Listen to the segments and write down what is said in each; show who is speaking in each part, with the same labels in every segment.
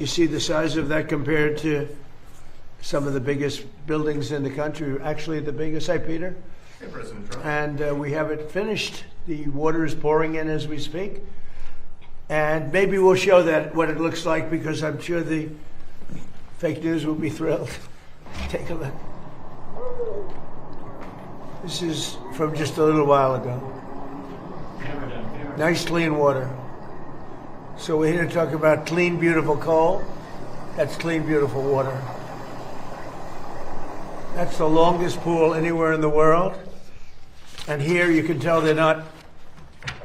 Speaker 1: You see the size of that compared to some of the biggest buildings in the country, actually the biggest. Hi, Peter.
Speaker 2: Hey, President Trump.
Speaker 1: And we have it finished. The water is pouring in as we speak. And maybe we'll show that, what it looks like, because I'm sure the fake news will be thrilled. Take a look. This is from just a little while ago. Nice clean water. So we're here to talk about clean, beautiful coal. That's clean, beautiful water. That's the longest pool anywhere in the world. And here you can tell they're not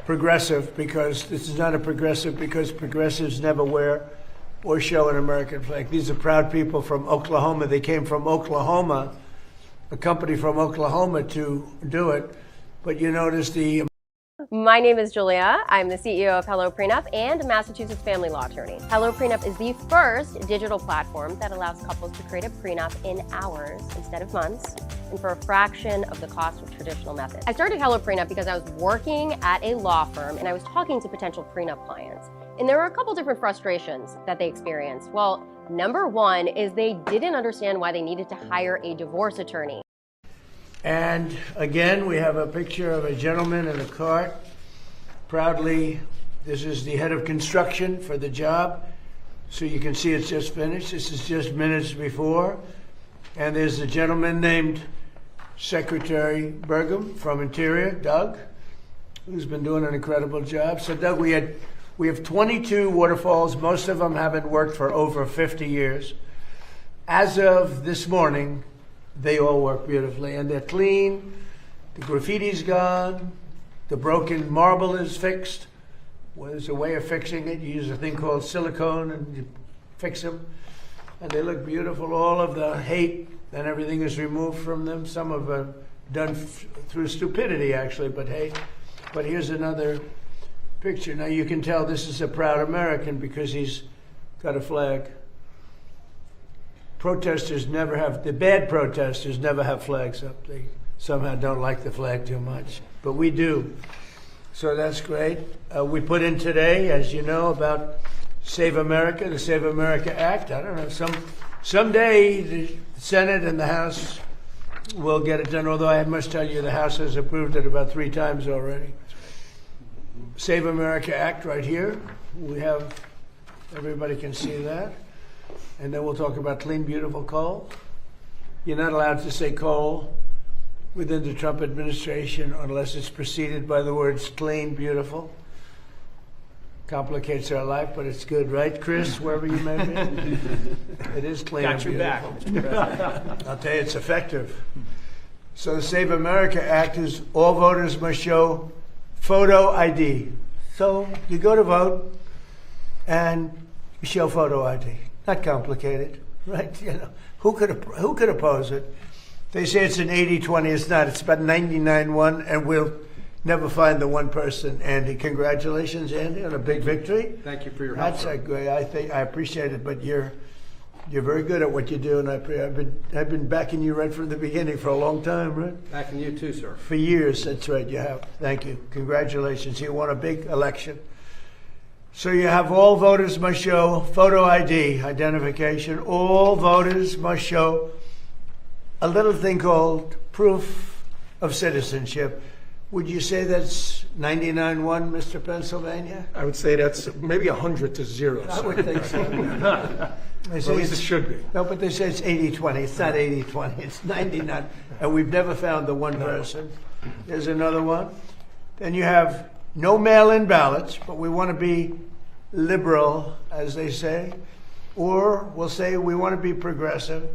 Speaker 1: progressive, because this is not a progressive, because progressives never wear or show an American flag. These are proud people from Oklahoma. They came from Oklahoma, a company from Oklahoma, to do it. But you notice the...
Speaker 3: My name is Julia. I'm the CEO of Hello Prenup and a Massachusetts family law attorney. Hello Prenup is the first digital platform that allows couples to create a prenup in hours instead of months, and for a fraction of the cost of traditional methods. I started Hello Prenup because I was working at a law firm and I was talking to potential prenup clients. And there were a couple different frustrations that they experienced. Well, number one is they didn't understand why they needed to hire a divorce attorney.
Speaker 1: And again, we have a picture of a gentleman in a cart. Proudly, this is the head of construction for the job. So you can see it's just finished. This is just minutes before. And there's a gentleman named Secretary Burgum from Interior, Doug, who's been doing an incredible job. So Doug, we have 22 waterfalls. Most of them haven't worked for over 50 years. As of this morning, they all work beautifully, and they're clean. The graffiti's gone. The broken marble is fixed. Well, there's a way of fixing it. You use a thing called silicone and you fix them, and they look beautiful. All of the hate and everything is removed from them. Some of them done through stupidity, actually, but hate. But here's another picture. Now you can tell this is a proud American because he's got a flag. Protesters never have, the bad protesters never have flags up. They somehow don't like the flag too much, but we do. So that's great. We put in today, as you know, about Save America, the Save America Act. I don't know, someday the Senate and the House will get it done, although I must tell you the House has approved it about 3 times already. Save America Act right here. We have, everybody can see that. And then we'll talk about clean, beautiful coal. You're not allowed to say coal within the Trump administration unless it's preceded by the words clean, beautiful. Complicates our life, but it's good, right, Chris, wherever you may be? It is clean and beautiful. I'll tell you, it's effective. So the Save America Act is all voters must show photo ID. So you go to vote and you show photo ID. Not complicated, right? You know, who could oppose it? They say it's an 80-20. It's not. It's about 99-1, and we'll never find the one person. Andy, congratulations, Andy, on a big victory.
Speaker 4: Thank you for your help.
Speaker 1: That's a great. I appreciate it, but you're very good at what you do, and I've been backing you right from the beginning for a long time, right?
Speaker 4: Backing you too, sir.
Speaker 1: For years, that's right. You have. Thank you. Congratulations. You won a big election. So you have all voters must show photo ID, identification. All voters must show a little thing called proof of citizenship. Would you say that's 99-1, Mr. Pennsylvania?
Speaker 4: I would say that's maybe 100 to 0.
Speaker 1: I would think so. They say
Speaker 4: at least it should be.
Speaker 1: No, but they say it's 80-20. It's not 80-20. It's 99. And we've never found the one person. There's another one. Then you have no mail-in ballots, but we want to be liberal, as they say, or we'll say we want to be progressive.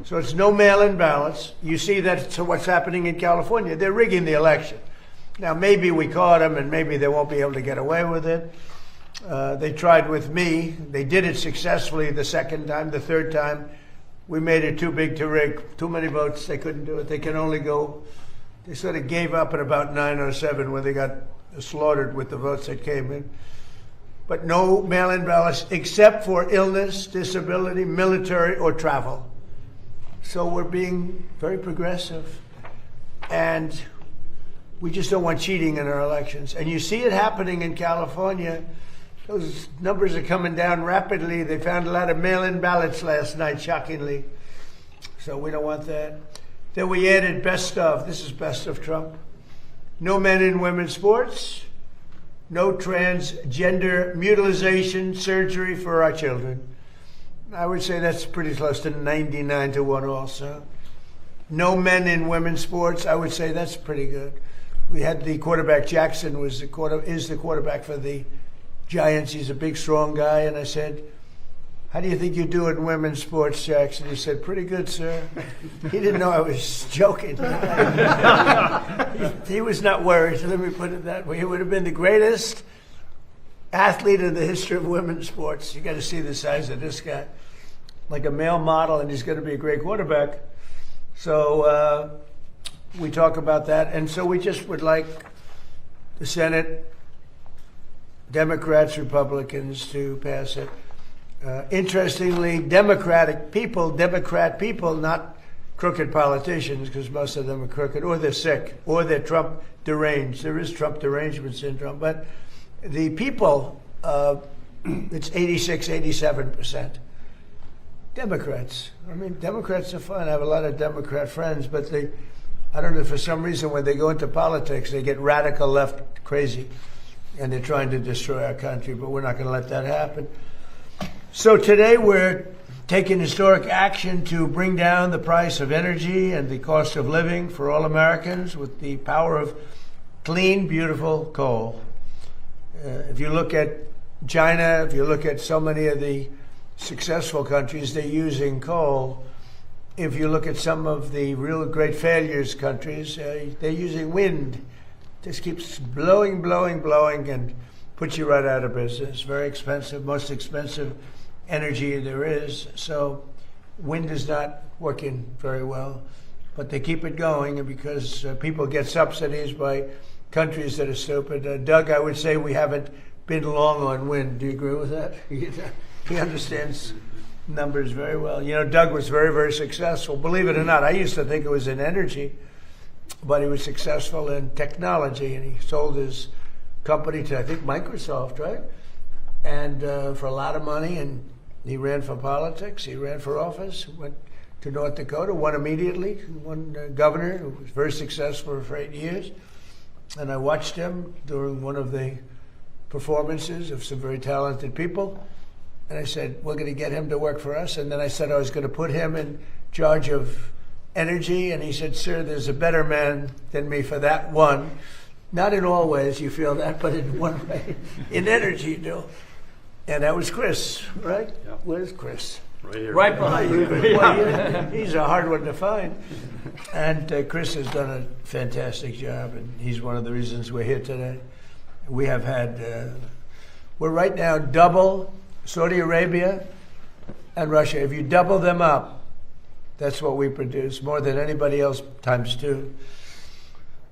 Speaker 1: So it's no mail-in ballots. You see that's what's happening in California. They're rigging the election. Now, maybe we caught them, and maybe they won't be able to get away with it. They tried with me. They did it successfully the second time. The third time, we made it too big to rig. Too many votes. They couldn't do it. They can only go. They sort of gave up at about 907 when they got slaughtered with the votes that came in. But no mail-in ballots except for illness, disability, military, or travel. So we're being very progressive. And we just don't want cheating in our elections. And you see it happening in California. Those numbers are coming down rapidly. They found a lot of mail-in ballots last night, shockingly. So we don't want that. Then we added best of. This is best of Trump. No men in women's sports. No transgender mutilization surgery for our children. I would say that's pretty close to 99 to 1 also. No men in women's sports. I would say that's pretty good. We had the quarterback, Jackson, is the quarterback for the Giants. He's a big, strong guy. And I said, how do you think you do in women's sports, Jackson? He said, pretty good, sir. He didn't know I was joking. He was not worried, so let me put it that way. He would have been the greatest athlete in the history of women's sports. You got to see the size of this guy. Like a male model, and he's going to be a great quarterback. So we talk about that. And so we just would like the Senate, Democrats, Republicans to pass it. Interestingly, Democrat people, not crooked politicians, because most of them are crooked, or they're sick, or they're Trump deranged. There is Trump derangement syndrome. But the people, it's 86, 87%. Democrats. I mean, Democrats are fun. I have a lot of Democrat friends, but I don't know, for some reason when they go into politics, they get radical left crazy, and they're trying to destroy our country, but we're not going to let that happen. So today we're taking historic action to bring down the price of energy and the cost of living for all Americans with the power of clean, beautiful coal. If you look at China, if you look at so many of the successful countries, they're using coal. If you look at some of the real great failures countries, they're using wind. Just keeps blowing, and puts you right out of business. Very expensive, most expensive energy there is. So wind is not working very well, but they keep it going because people get subsidies by countries that are stupid. Doug, I would say we haven't been long on wind. Do you agree with that? He understands numbers very well. You know, Doug was very, very successful. Believe it or not, I used to think it was in energy, but he was successful in technology, and he sold his company to, I think, Microsoft, right? And for a lot of money, and he ran for politics. He ran for office, went to North Dakota, won immediately, won governor, who was very successful for 8 years. And I watched him during one of the performances of some very talented people. And I said, we're going to get him to work for us. And then I said I was going to put him in charge of energy. And he said, sir, there's a better man than me for that one. Not in all ways you feel that, but in one way. In energy, you do. And that was Chris, right?
Speaker 2: Yeah.
Speaker 1: Where's Chris?
Speaker 2: Right here.
Speaker 1: Right behind you. Well, he's a hard one to find. And Chris has done a fantastic job, and he's one of the reasons we're here today. We have had, we're right now double Saudi Arabia and Russia. If you double them up, that's what we produce, more than anybody else times 2.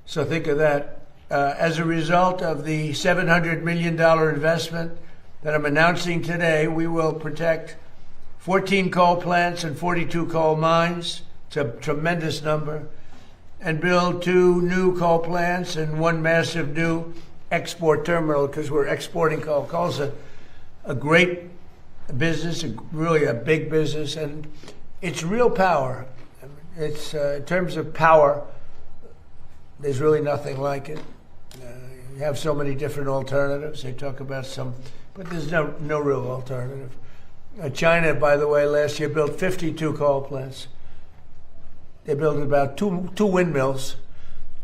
Speaker 1: So think of that. As a result of the $700 million investment that I'm announcing today, we will protect 14 coal plants and 42 coal mines. It's a tremendous number. And build 2 new coal plants and 1 massive new export terminal, because we're exporting coal. Coal's a great business, really a big business, and it's real power. It's in terms of power, there's really nothing like it. You have so many different alternatives. They talk about some, but there's no real alternative. China, by the way, last year built 52 coal plants. They built about two windmills.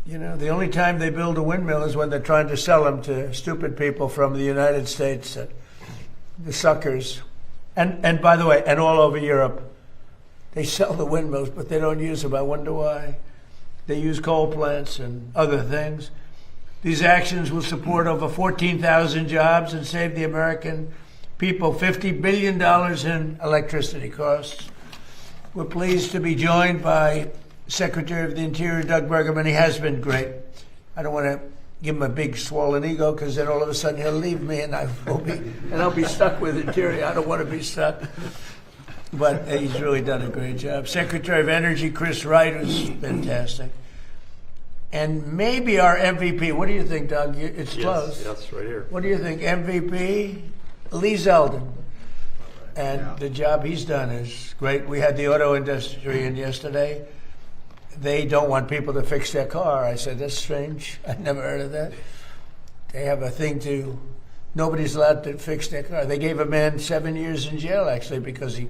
Speaker 1: You know, the only time they build a windmill is when they're trying to sell them to stupid people from the United States, the suckers. And by the way, and all over Europe, they sell the windmills, but they don't use them. I wonder why. They use coal plants and other things. These actions will support over 14,000 jobs and save the American people $50 billion in electricity costs. We're pleased to be joined by Secretary of the Interior, Doug Burgum. He has been great. I don't want to give him a big swollen ego, because then all of a sudden he'll leave me and I'll be stuck with Interior. I don't want to be stuck. But he's really done a great job. Secretary of Energy, Chris Wright, who's fantastic. And maybe our MVP. What do you think, Doug? It's close.
Speaker 2: Yes, right here.
Speaker 1: What do you think? MVP? Lee Zeldin. And the job he's done is great. We had the auto industry in yesterday. They don't want people to fix their car. I said, that's strange. I'd never heard of that. They have a thing nobody's allowed to fix their car. They gave a man 7 years in jail, actually, because he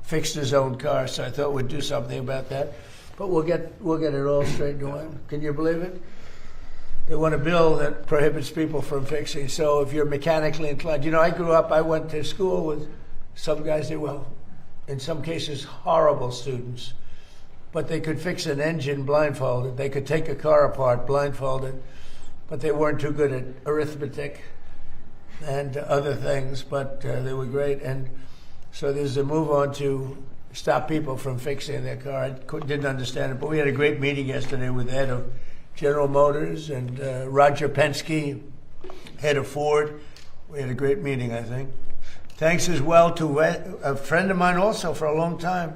Speaker 1: fixed his own car. So I thought we'd do something about that. But we'll get it all straightened away. Can you believe it? They want a bill that prohibits people from fixing. So if you're mechanically inclined, I went to school with some guys that were, in some cases, horrible students, but they could fix an engine blindfolded. They could take a car apart blindfolded, but they weren't too good at arithmetic and other things, but they were great. And so there's a move on to stop people from fixing their car. I didn't understand it, but we had a great meeting yesterday with the head of General Motors and Roger Penske, head of Ford. We had a great meeting, I think. Thanks as well to a friend of mine also for a long time,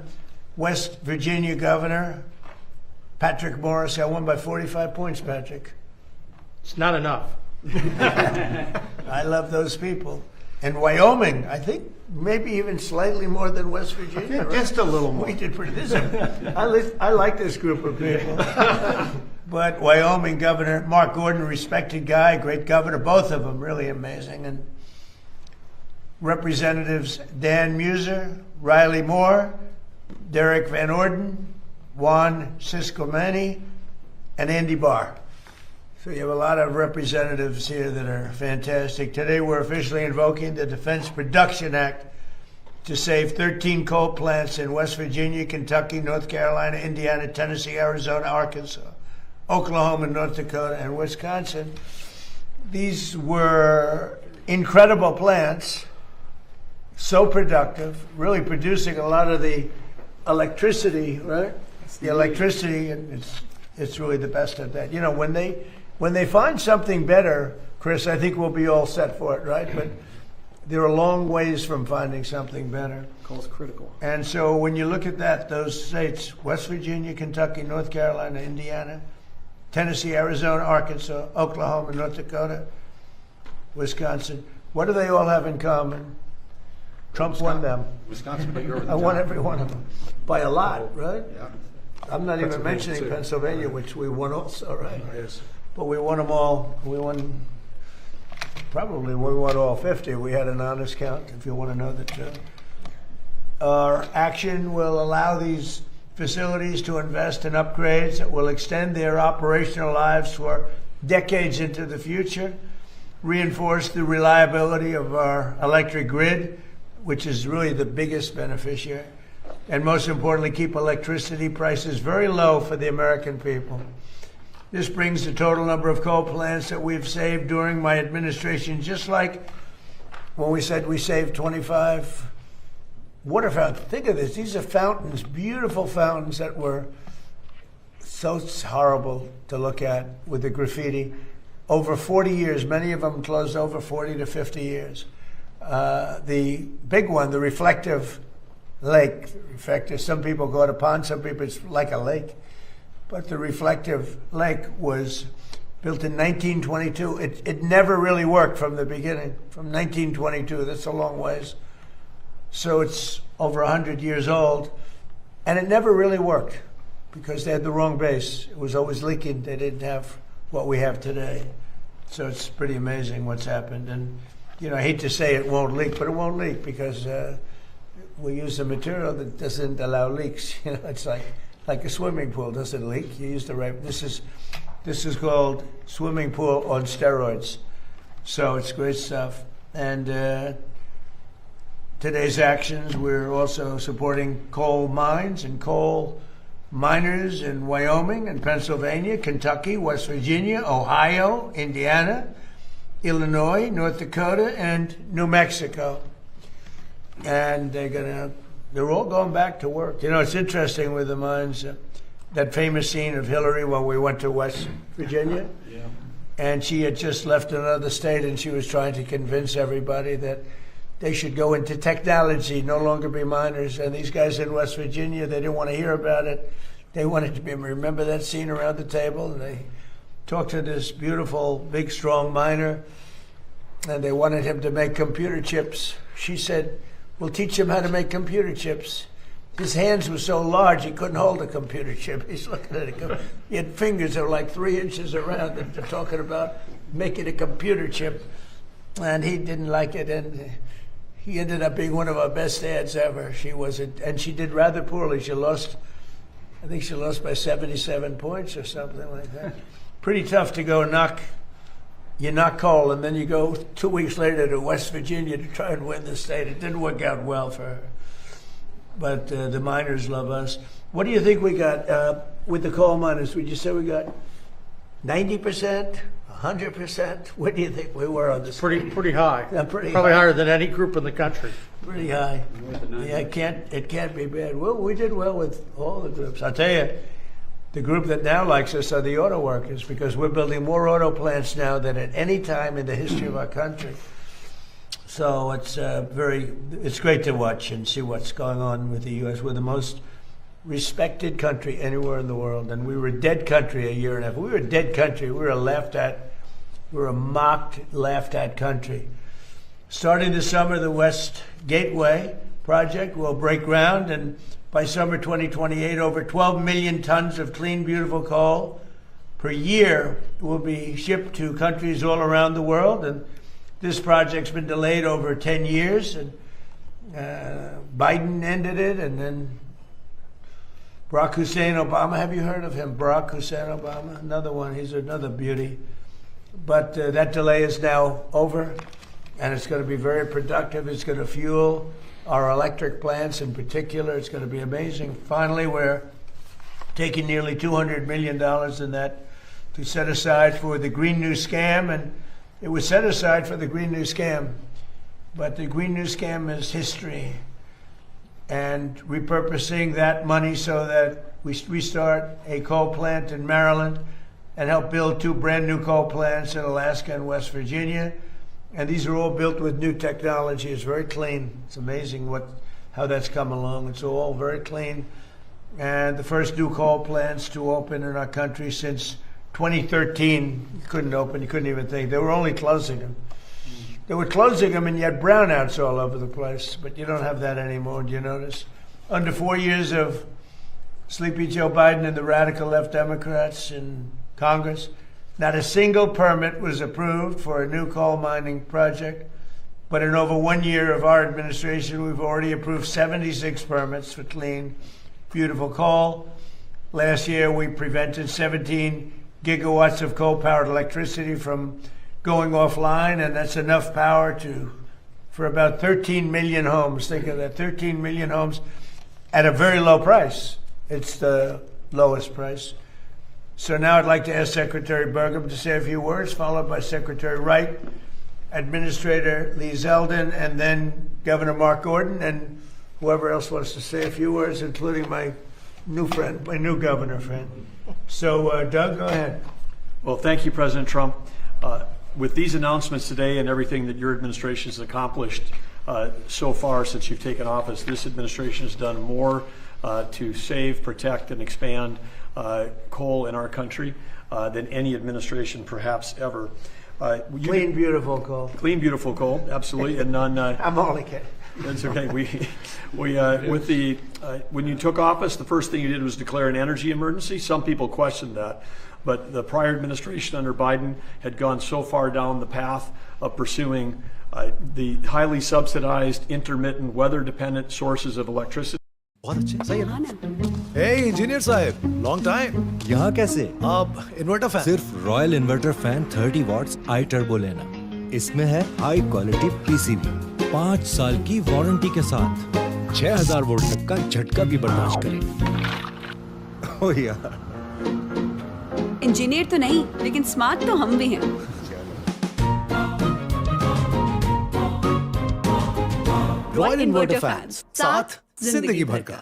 Speaker 1: West Virginia Governor Patrick Morris. I won by 45 points, Patrick.
Speaker 4: It's not enough.
Speaker 1: I love those people. And Wyoming, I think maybe even slightly more than West Virginia. Right?
Speaker 4: Just a little more.
Speaker 1: We did pretty I like this group of people. But Wyoming Governor Mark Gordon, respected guy, great governor, both of them really amazing. And Representatives Dan Muser, Riley Moore, Derek Van Orden, Juan Ciscomani, and Andy Barr. So you have a lot of representatives here that are fantastic. Today we're officially invoking the Defense Production Act to save 13 coal plants in West Virginia, Kentucky, North Carolina, Indiana, Tennessee, Arizona, Arkansas, Oklahoma, North Dakota, and Wisconsin. These were incredible plants, so productive, really producing a lot of the electricity, right? The electricity, and it's really the best at that. When they find something better, Chris, I think we'll be all set for it, right? But there are long ways from finding something better.
Speaker 4: Coal's critical.
Speaker 1: And so when you look at that, those states, West Virginia, Kentucky, North Carolina, Indiana, Tennessee, Arizona, Arkansas, Oklahoma, North Dakota, Wisconsin, what do they all have in common? Trump won them.
Speaker 2: Wisconsin, but you're
Speaker 1: I won every one of them by a lot, right?
Speaker 2: Yeah.
Speaker 1: I'm not even
Speaker 4: Pennsylvania,
Speaker 1: mentioning
Speaker 4: too.
Speaker 1: Pennsylvania, which we won also, right?
Speaker 4: Yes.
Speaker 1: But we won them all. We won all 50. We had an honest count, if you want to know the truth. Our action will allow these facilities to invest in upgrades that will extend their operational lives for decades into the future, reinforce the reliability of our electric grid, which is really the biggest beneficiary, and most importantly, keep electricity prices very low for the American people. This brings the total number of coal plants that we've saved during my administration, just like when we said we saved 25 water fountains. Think of this. These are fountains, beautiful fountains that were so horrible to look at with the graffiti. Over 40 years, many of them closed over 40 to 50 years. The big one, the reflective lake, some people call it a pond, some people it's like a lake. But the reflective lake was built in 1922. It never really worked from the beginning, from 1922. That's a long ways. So it's over 100 years old. And it never really worked because they had the wrong base. It was always leaking. They didn't have what we have today. So it's pretty amazing what's happened. And, I hate to say it won't leak, but it won't leak because we use a material that doesn't allow leaks. It's like a swimming pool doesn't leak. You use the right. This is called swimming pool on steroids. So it's great stuff. And today's actions, we're also supporting coal mines and coal miners in Wyoming and Pennsylvania, Kentucky, West Virginia, Ohio, Indiana, Illinois, North Dakota, and New Mexico. And they're all going back to work. It's interesting with the mines, that famous scene of Hillary when we went to West Virginia.
Speaker 2: Yeah.
Speaker 1: And she had just left another state and she was trying to convince everybody that they should go into technology, no longer be miners. And these guys in West Virginia, they didn't want to hear about it. They wanted to remember that scene around the table, and they talked to this beautiful, big, strong miner. and they wanted him to make computer chips. She said, "We'll teach him how to make computer chips." His hands were so large he couldn't hold a computer chip. He's looking at it. He had fingers that were like 3 inches around, and they're talking about making a computer chip, and he didn't like it, and he ended up being one of our best ads ever. And she did rather poorly. I think she lost by 77 points or something like that. Pretty tough to go knock coal, and then you go 2 weeks later to West Virginia to try and win the state. It didn't work out well for her. But the miners love us. What do you think we got with the coal miners? Would you say we got 90%, 100%? What do you think we were on this?
Speaker 4: Pretty high.
Speaker 1: Yeah, pretty
Speaker 4: Probably
Speaker 1: high.
Speaker 4: higher than any group in the country.
Speaker 1: Pretty high. Yeah, it can't be bad. Well, we did well with all the groups. I'll tell you, the group that now likes us are the auto workers, because we're building more auto plants now than at any time in the history of our country. So it's great to watch and see what's going on with the U.S. We're the most respected country anywhere in the world, and we were a dead country a year and a half. We were a dead country. We were laughed at. We were a mocked, laughed at country. Starting this summer, the West Gateway project will break ground, and by summer 2028, over 12 million tons of clean, beautiful coal per year will be shipped to countries all around the world. And this project's been delayed over 10 years, and Biden ended it, and then Barack Hussein Obama. Have you heard of him? Barack Hussein Obama, another one. He's another beauty. But that delay is now over, and it's going to be very productive. It's going to fuel our electric plants in particular. It's going to be amazing. Finally, we're taking nearly $200 million in that to set aside for the Green New Scam, and it was set aside for the Green New Scam, but the Green New Scam is history, and repurposing that money so that we restart a coal plant in Maryland and help build 2 brand new coal plants in Alaska and West Virginia. And these are all built with new technology. It's very clean. It's amazing how that's come along. It's all very clean. And the first new coal plants to open in our country since 2013. You couldn't open, you couldn't even think. They were only closing them. They were closing them, and you had brownouts all over the place. But you don't have that anymore, do you notice? Under 4 years of Sleepy Joe Biden and the radical left Democrats in Congress, not a single permit was approved for a new coal mining project. But in over 1 year of our administration, we've already approved 76 permits for clean, beautiful coal. Last year, we prevented 17 gigawatts of coal-powered electricity from going offline, and that's enough power for about 13 million homes. Think of that, 13 million homes at a very low price. It's the lowest price. So now I'd like to ask Secretary Burgum to say a few words, followed by Secretary Wright, Administrator Lee Zeldin, and then Governor Mark Gordon, and whoever else wants to say a few words, including my new friend, my new governor friend. So, Doug, go ahead.
Speaker 2: Well, thank you, President Trump. With these announcements today and everything that your administration has accomplished so far since you've taken office, this administration has done more to save, protect, and expand coal in our country than any administration perhaps ever.
Speaker 1: Clean, beautiful coal.
Speaker 2: Clean, beautiful coal, absolutely, and none.
Speaker 1: I'm only kidding.
Speaker 2: That's okay. When you took office, the first thing you did was declare an energy emergency. Some people questioned that, but the prior administration under Biden had gone so far down the path of pursuing the highly subsidized, intermittent, weather-dependent sources of electricity.
Speaker 5: बहुत अच्छे सही है ना? Hey engineer साहब, long time.
Speaker 6: यहाँ कैसे?
Speaker 5: आप inverter fan?
Speaker 6: सिर्फ रॉयल इन्वर्टर फैन 30 वॉट्स आई टर्बो लेना। इसमें है हाई क्वालिटी पीसीबी, 5 साल की वारंटी के साथ 6000 वोल्ट तक का झटका भी बर्दाश्त करेगा।
Speaker 5: ओ यार,
Speaker 7: इंजीनियर तो नहीं, लेकिन स्मार्ट तो हम भी हैं।
Speaker 5: रॉयल इन्वर्टर फैंस, साथ जिंदगी भर का।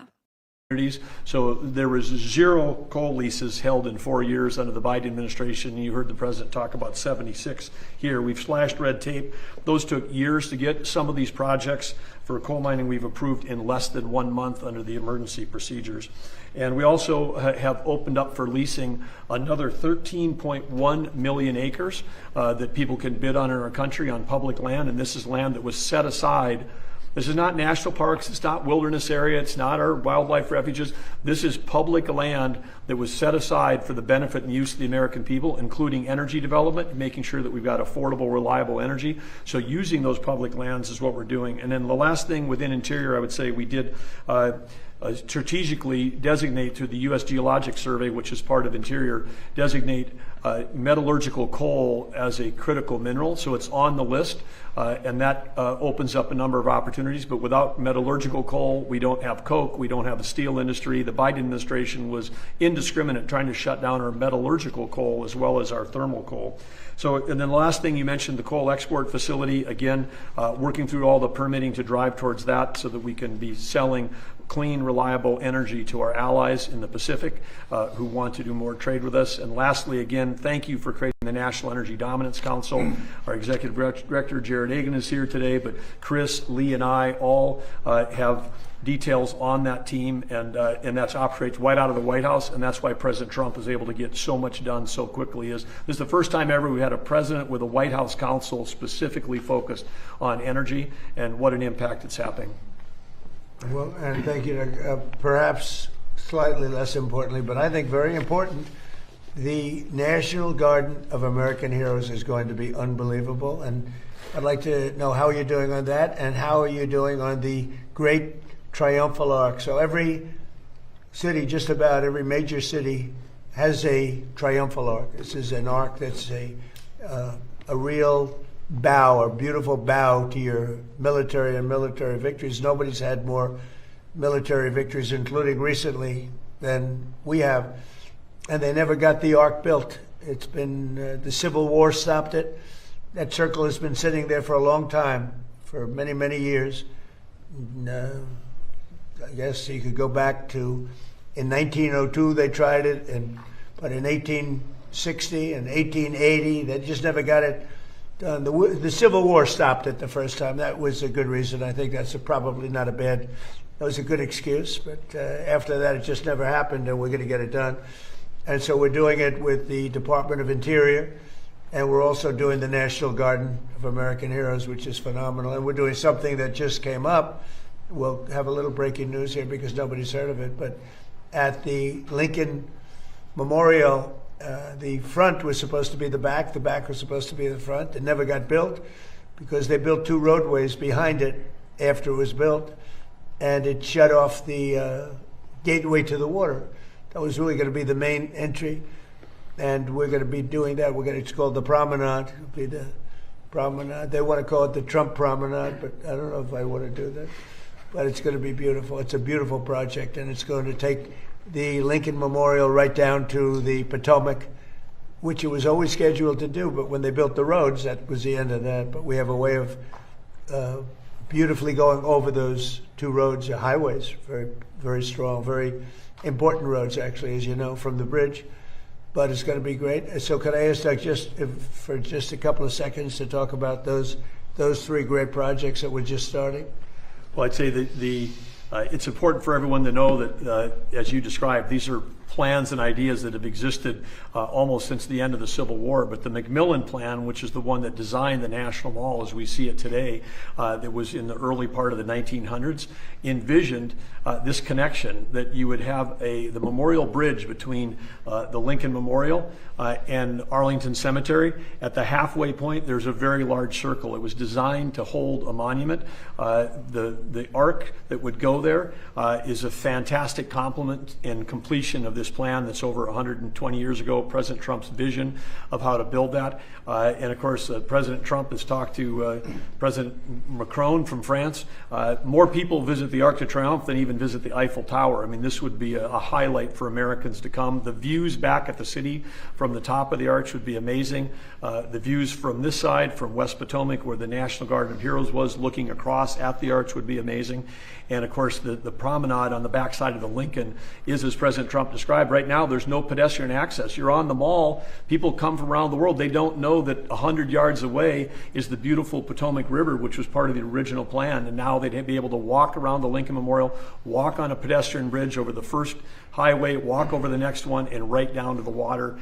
Speaker 2: So there was 0 coal leases held in 4 years under the Biden administration. You heard the president talk about 76 here. We've slashed red tape. Those took years to get. Some of these projects for coal mining we've approved in less than 1 month under the emergency procedures. And we also have opened up for leasing another 13.1 million acres that people can bid on in our country on public land. And this is land that was set aside. This is not national parks, it's not wilderness area, it's not our wildlife refuges. This is public land that was set aside for the benefit and use of the American people, including energy development, making sure that we've got affordable, reliable energy. So using those public lands is what we're doing. And then the last thing within Interior, I would say we did strategically designate through the U.S. Geologic Survey, which is part of Interior, designate metallurgical coal as a critical mineral. So it's on the list, and that opens up a number of opportunities. But without metallurgical coal, we don't have coke, we don't have the steel industry. The Biden administration was indiscriminate trying to shut down our metallurgical coal as well as our thermal coal. So, and then the last thing you mentioned, the coal export facility, again, working through all the permitting to drive towards that so that we can be selling clean, reliable energy to our allies in the Pacific who want to do more trade with us. And lastly, again, thank you for creating the National Energy Dominance Council. Our Executive Director, Jared Agan, is here today, but Chris, Lee, and I all have details on that team, and that operates right out of the White House, and that's why President Trump is able to get so much done so quickly. This is the first time ever we had a president with a White House council specifically focused on energy and what an impact it's having.
Speaker 1: Well, and thank you. Perhaps slightly less importantly, but I think very important, the National Garden of American Heroes is going to be unbelievable. And I'd like to know how you're doing on that, and how are you doing on the Great Triumphal Arch. So every city, just about every major city, has a triumphal arch. This is an arch that's a real bow, a beautiful bow to your military and military victories. Nobody's had more military victories, including recently, than we have. And they never got the arch built. It's been, the Civil War stopped it. That circle has been sitting there for a long time, for many, many years. And, I guess you could go back to, in 1902 they tried it, but in 1860 and 1880 they just never got it done. The Civil War stopped it the first time. That was a good reason. I think that's probably not a bad, that was a good excuse, but after that it just never happened, and we're going to get it done. And so we're doing it with the Department of Interior, and we're also doing the National Garden of American Heroes, which is phenomenal. And we're doing something that just came up. We'll have a little breaking news here because nobody's heard of it, but at the Lincoln Memorial, the front was supposed to be the back was supposed to be the front. It never got built because they built 2 roadways behind it after it was built, and it shut off the gateway to the water. That was really going to be the main entry, and we're going to be doing that. It's called the Promenade. It'll be the Promenade. They want to call it the Trump Promenade, but I don't know if I want to do that. But it's going to be beautiful. It's a beautiful project, and it's going to take the Lincoln Memorial right down to the Potomac, which it was always scheduled to do. But when they built the roads, that was the end of that. But we have a way of beautifully going over those 2 roads, highways, very, very strong, very important roads, actually, as you know, from the bridge. But it's going to be great. So could I ask Doug for just a couple of seconds to talk about those 3 great projects that we're just starting?
Speaker 2: Well, I'd say that it's important for everyone to know that, as you described, these are plans and ideas that have existed almost since the end of the Civil War. But the McMillan Plan, which is the one that designed the National Mall as we see it today, that was in the early part of the 1900s, envisioned this connection, that you would have the memorial bridge between the Lincoln Memorial and Arlington Cemetery. At the halfway point, there's a very large circle. It was designed to hold a monument. The arc that would go there is a fantastic complement and completion of this this plan that's over 120 years ago, President Trump's vision of how to build that. And of course, President Trump has talked to President Macron from France. More people visit the Arc de Triomphe than even visit the Eiffel Tower. I mean, this would be a highlight for Americans to come. The views back at the city from the top of the arch would be amazing. The views from this side, from West Potomac, where the National Garden of Heroes was, looking across at the arch would be amazing. And of course, the promenade on the backside of the Lincoln is, as President Trump described, right now there's no pedestrian access. You're on the mall, people come from around the world, they don't know that 100 yards away is the beautiful Potomac River, which was part of the original plan, and now they'd be able to walk around the Lincoln Memorial, walk on a pedestrian bridge over the first highway, walk over the next one, and right down to the water.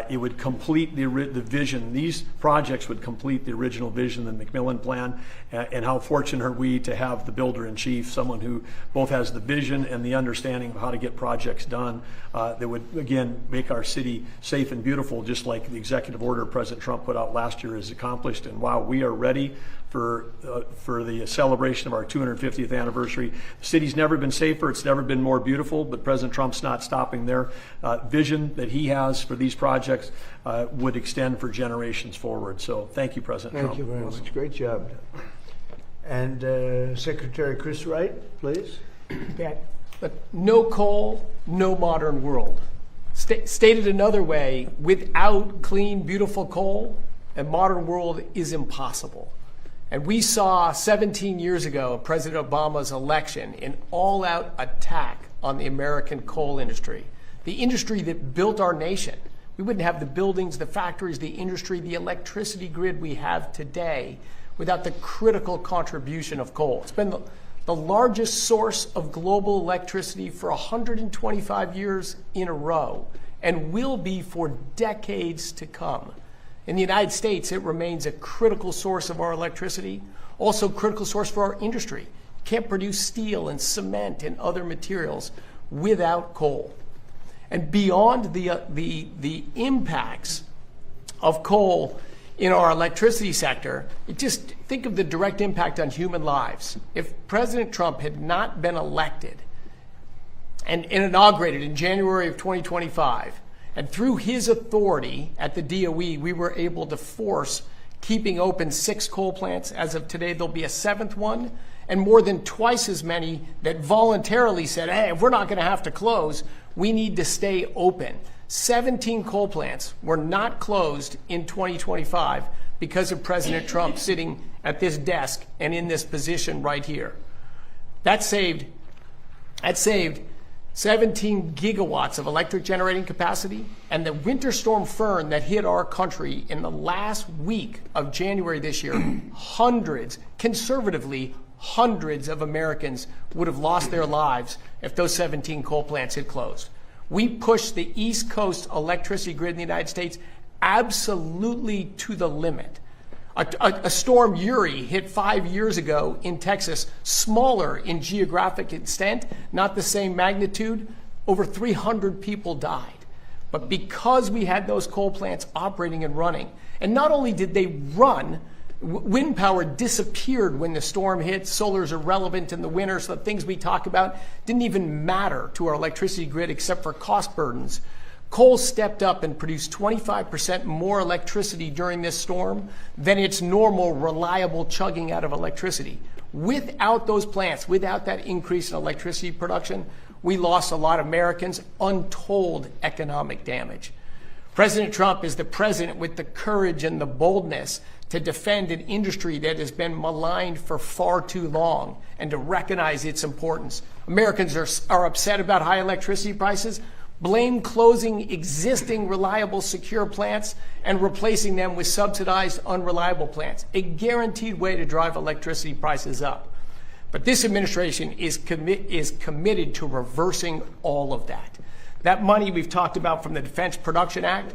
Speaker 2: It would complete the vision. These projects would complete the original vision, the McMillan Plan, and how fortunate are we to have the builder-in-chief, someone who both has the vision and the understanding of how to get projects done that would, again, make our city safe and beautiful, just like the executive order President Trump put out last year has accomplished. And wow, we are ready for the celebration of our 250th anniversary. The city's never been safer, it's never been more beautiful, but President Trump's not stopping there. Vision that he has for these projects would extend for generations forward. So thank you, President Trump.
Speaker 1: Thank you very much. Great job. And Secretary Chris Wright, please.
Speaker 8: But no coal, no modern world. Stated another way, without clean, beautiful coal, a modern world is impossible. And we saw 17 years ago President Obama's election an all-out attack on the American coal industry, the industry that built our nation. We wouldn't have the buildings, the factories, the industry, the electricity grid we have today without the critical contribution of coal. It's been the largest source of global electricity for 125 years in a row and will be for decades to come. In the United States, it remains a critical source of our electricity, also a critical source for our industry. Can't produce steel and cement and other materials without coal. And beyond the impacts of coal in our electricity sector, just think of the direct impact on human lives. If President Trump had not been elected and inaugurated in January of 2025, and through his authority at the DOE, we were able to force keeping open 6 coal plants. As of today, there'll be a 7th one, and more than twice as many that voluntarily said, hey, if we're not going to have to close, we need to stay open. 17 coal plants were not closed in 2025 because of President Trump sitting at this desk and in this position right here. That saved 17 gigawatts of electric generating capacity, and the winter storm Fern that hit our country in the last week of January this year, conservatively, hundreds of Americans would have lost their lives if those 17 coal plants had closed. We pushed the East Coast electricity grid in the United States absolutely to the limit. A storm Uri hit 5 years ago in Texas, smaller in geographic extent, not the same magnitude. Over 300 people died. But because we had those coal plants operating and running, and not only did they run, wind power disappeared when the storm hit. Solar is irrelevant in the winter, so the things we talk about didn't even matter to our electricity grid except for cost burdens. Coal stepped up and produced 25% more electricity during this storm than its normal, reliable chugging out of electricity. Without those plants, without that increase in electricity production, we lost a lot of Americans, untold economic damage. President Trump is the president with the courage and the boldness to defend an industry that has been maligned for far too long and to recognize its importance. Americans are upset about high electricity prices. Blame closing existing reliable, secure plants and replacing them with subsidized, unreliable plants, a guaranteed way to drive electricity prices up. But this administration is committed to reversing all of that. That money we've talked about from the Defense Production Act,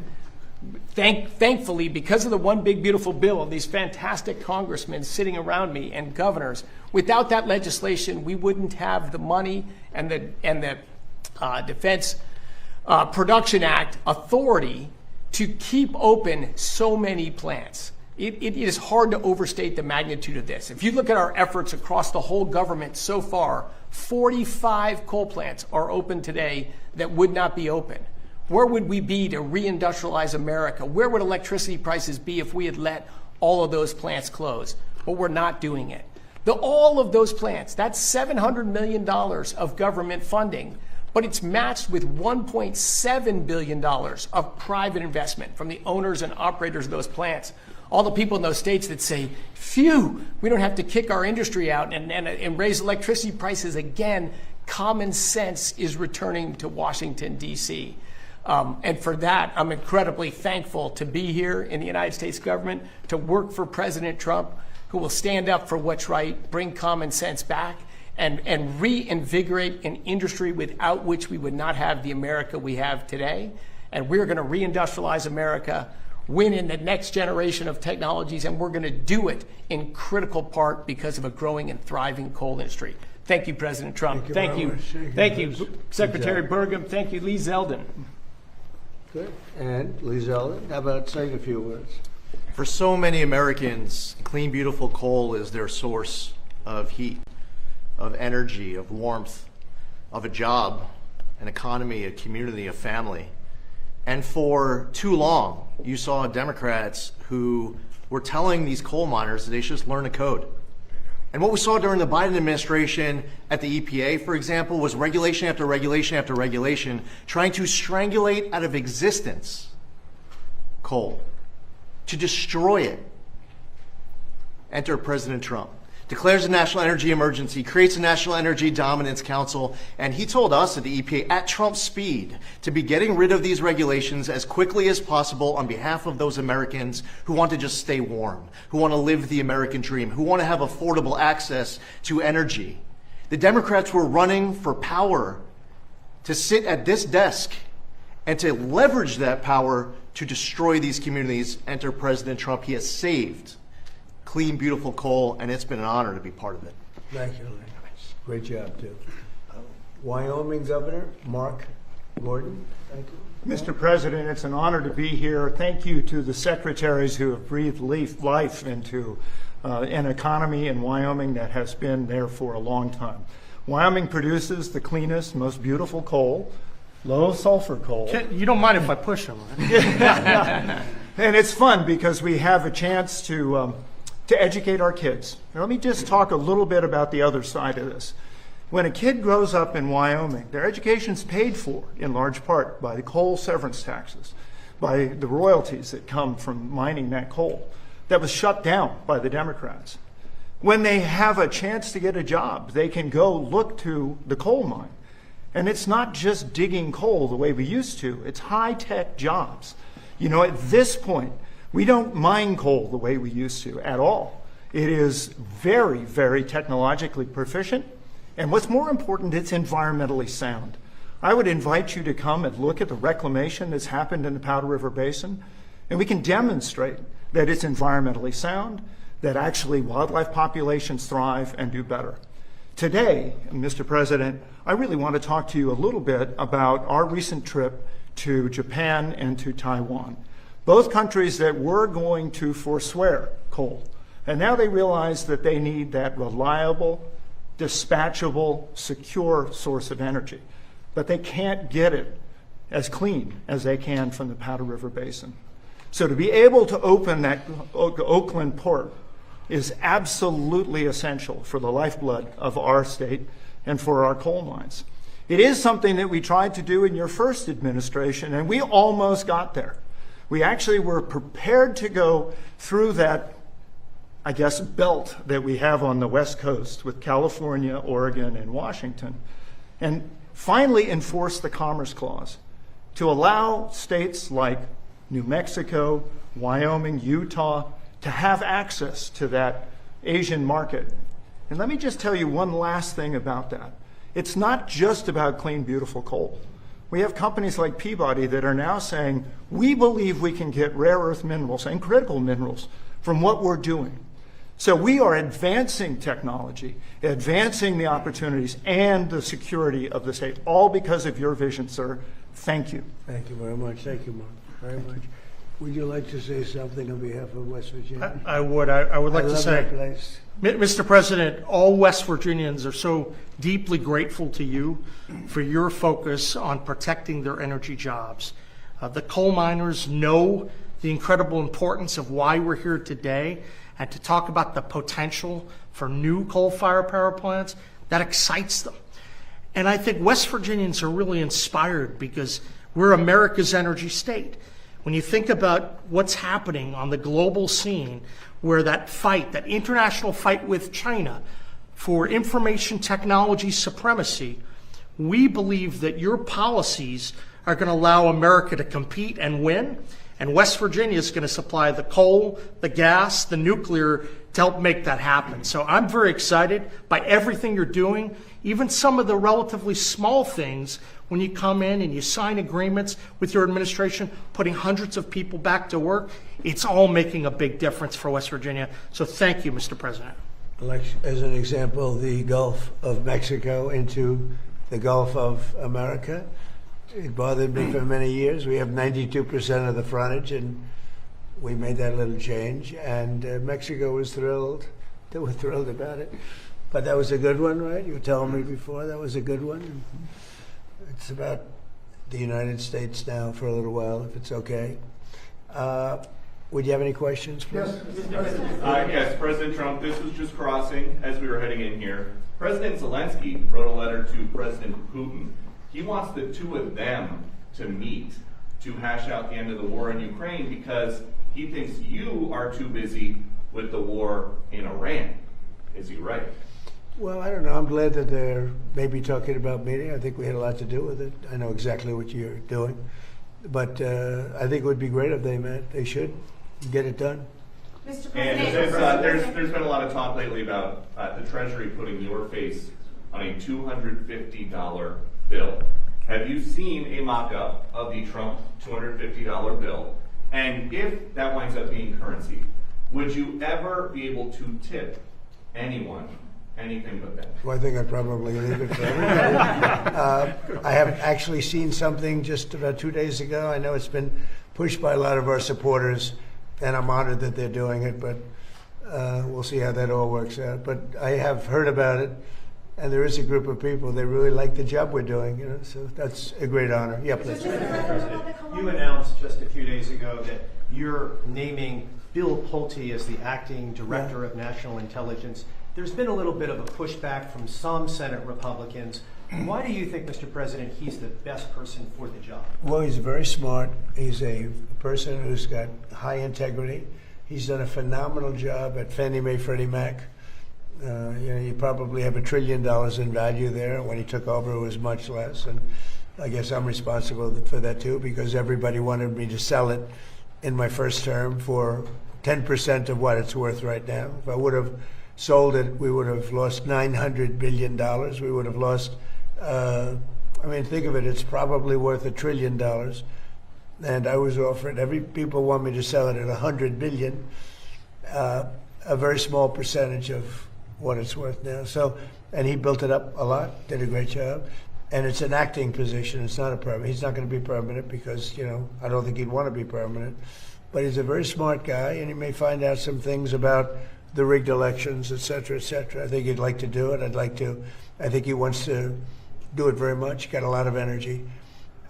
Speaker 8: thankfully, because of the One Big Beautiful Bill and these fantastic congressmen sitting around me and governors, without that legislation, we wouldn't have the money and the Defense Production Act authority to keep open so many plants. It is hard to overstate the magnitude of this. If you look at our efforts across the whole government so far, 45 coal plants are open today that would not be open. Where would we be to reindustrialize America? Where would electricity prices be if we had let all of those plants close? But we're not doing it. All of those plants, that's $700 million of government funding, but it's matched with $1.7 billion of private investment from the owners and operators of those plants. All the people in those states that say, phew, we don't have to kick our industry out and raise electricity prices again. Common sense is returning to Washington, D.C. And for that, I'm incredibly thankful to be here in the United States government, to work for President Trump, who will stand up for what's right, bring common sense back, and reinvigorate an industry without which we would not have the America we have today. And we're going to reindustrialize America, win in the next generation of technologies, and we're going to do it in critical part because of a growing and thriving coal industry. Thank you, President Trump. Thank you. Thank you, Secretary Burgum. Thank you, Lee Zeldin.
Speaker 1: Good. And Lee Zeldin, how about saying a few words?
Speaker 9: For so many Americans, clean, beautiful coal is their source of heat, of energy, of warmth, of a job, an economy, a community, a family. And for too long, you saw Democrats who were telling these coal miners that they should just learn a code. And what we saw during the Biden administration at the EPA, for example, was regulation after regulation after regulation trying to strangulate out of existence coal, to destroy it. Enter President Trump. Declares a national energy emergency, creates a National Energy Dominance Council, and he told us at the EPA at Trump's speed to be getting rid of these regulations as quickly as possible on behalf of those Americans who want to just stay warm, who want to live the American dream, who want to have affordable access to energy. The Democrats were running for power to sit at this desk and to leverage that power to destroy these communities. Enter President Trump. He has saved clean, beautiful coal, and it's been an honor to be part of it.
Speaker 1: Thank you, Lee. Great job, too. Wyoming Governor Mark Gordon. Thank you.
Speaker 4: Mr. President, it's an honor to be here. Thank you to the secretaries who have breathed life into an economy in Wyoming that has been there for a long time. Wyoming produces the cleanest, most beautiful coal, low sulfur coal. You don't mind if I push them, right? And it's fun because we have a chance to educate our kids. Now, let me just talk a little bit about the other side of this. When a kid grows up in Wyoming, their education's paid for in large part by the coal severance taxes, by the royalties that come from mining that coal that was shut down by the Democrats. When they have a chance to get a job, they can go look to the coal mine. And it's not just digging coal the way we used to, it's high-tech jobs. You know, at this point, we don't mine coal the way we used to at all. It is very, very technologically proficient. And what's more important, it's environmentally sound. I would invite you to come and look at the reclamation that's happened in the Powder River Basin, and we can demonstrate that it's environmentally sound, that actually wildlife populations thrive and do better. Today, Mr. President, I really want to talk to you a little bit about our recent trip to Japan and to Taiwan. Both countries that were going to forswear coal. And now they realize that they need that reliable, dispatchable, secure source of energy. But they can't get it as clean as they can from the Powder River Basin. So to be able to open that Oakland port is absolutely essential for the lifeblood of our state and for our coal mines. It is something that we tried to do in your first administration, and we almost got there. We actually were prepared to go through that, I guess, belt that we have on the West Coast with California, Oregon, and Washington, and finally enforce the Commerce Clause to allow states like New Mexico, Wyoming, Utah to have access to that Asian market. And let me just tell you one last thing about that. It's not just about clean, beautiful coal. We have companies like Peabody that are now saying, we believe we can get rare earth minerals and critical minerals from what we're doing. So we are advancing technology, advancing the opportunities and the security of the state, all because of your vision, sir. Thank you.
Speaker 1: Thank you very much. Thank you, Mark, very much. Would you like to say something on behalf of West Virginia?
Speaker 10: I would like to
Speaker 1: love
Speaker 10: say,
Speaker 1: that place.
Speaker 10: Mr. President, all West Virginians are so deeply grateful to you for your focus on protecting their energy jobs. The coal miners know the incredible importance of why we're here today, and to talk about the potential for new coal-fired power plants, that excites them. And I think West Virginians are really inspired because we're America's energy state. When you think about what's happening on the global scene, where that fight, that international fight with China for information technology supremacy, we believe that your policies are going to allow America to compete and win, and West Virginia is going to supply the coal, the gas, the nuclear to help make that happen. So I'm very excited by everything you're doing, even some of the relatively small things when you come in and you sign agreements with your administration, putting hundreds of people back to work. It's all making a big difference for West Virginia. So thank you, Mr. President.
Speaker 1: Like, as an example, the Gulf of Mexico into the Gulf of America. It bothered me for many years. We have 92% of the frontage, and we made that little change. And Mexico was thrilled. They were thrilled about it. But that was a good one, right? You were telling me before that was a good one. It's about the United States now for a little while, if it's okay. Would you have any questions, please?
Speaker 11: Yes, President Trump, this was just crossing as we were heading in here. President Zelensky wrote a letter to President Putin. He wants the two of them to meet to hash out the end of the war in Ukraine because he thinks you are too busy with the war in Iran. Is he right?
Speaker 1: Well, I don't know. I'm glad that they're maybe talking about meeting. I think we had a lot to do with it. I know exactly what you're doing. But I think it would be great if they met. They should get it done.
Speaker 11: Mr. President, there's been a lot of talk lately about the Treasury putting your face on a $250 bill. Have you seen a mock-up of the Trump $250 bill? And if that winds up being currency, would you ever be able to tip anyone anything but that?
Speaker 1: Well, I think I'd probably leave it for everybody. I have actually seen something just about 2 days ago. I know it's been pushed by a lot of our supporters, and I'm honored that they're doing it, but we'll see how that all works out. But I have heard about it, and there is a group of people, they really like the job we're doing, so that's a great honor. Yeah, please.
Speaker 12: President, you announced just a few days ago that you're naming Bill Pulte as the acting director of national intelligence. There's been a little bit of a pushback from some Senate Republicans. Why do you think, Mr. President, he's the best person for the job?
Speaker 1: Well, he's very smart. He's a person who's got high integrity. He's done a phenomenal job at Fannie Mae, Freddie Mac. You probably have $1 trillion in value there. When he took over, it was much less. And I guess I'm responsible for that, too, because everybody wanted me to sell it in my first term for 10% of what it's worth right now. If I would have sold it, we would have lost $900 billion. We would have lost, think of it, it's probably worth $1 trillion. And I was offered, people want me to sell it at $100 billion, a very small percentage of what it's worth now. So, and he built it up a lot, did a great job. And it's an acting position, it's not a permanent. He's not going to be permanent because, I don't think he'd want to be permanent. But he's a very smart guy, and he may find out some things about the rigged elections, et cetera, et cetera. I think he'd like to do it. I think he wants to do it very much, got a lot of energy.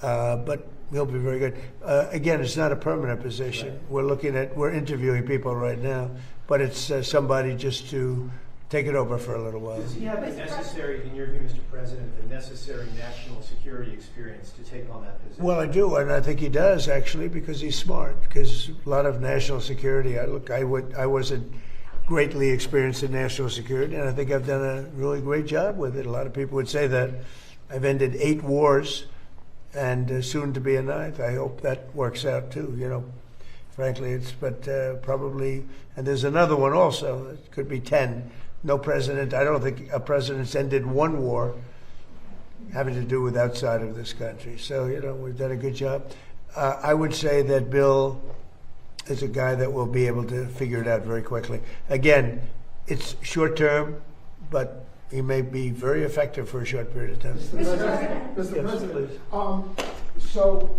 Speaker 1: But he'll be very good. Again, it's not a permanent position. Right. We're interviewing people right now, but it's somebody just to take it over for a little while.
Speaker 12: Does he have the necessary, in your view, Mr. President, the necessary national security experience to take on that position?
Speaker 1: Well, I do, and I think he does, actually, because he's smart. Because a lot of national security, I wasn't greatly experienced in national security, and I think I've done a really great job with it. A lot of people would say that I've ended 8 wars and soon to be a 9th. I hope that works out too, frankly. Probably, and there's another one also. It could be 10. No president, I don't think a president's ended 1 war having to do with outside of this country. So, we've done a good job. I would say that Bill is a guy that will be able to figure it out very quickly. Again, it's short term, but he may be very effective for a short period of time.
Speaker 13: Mr. President, so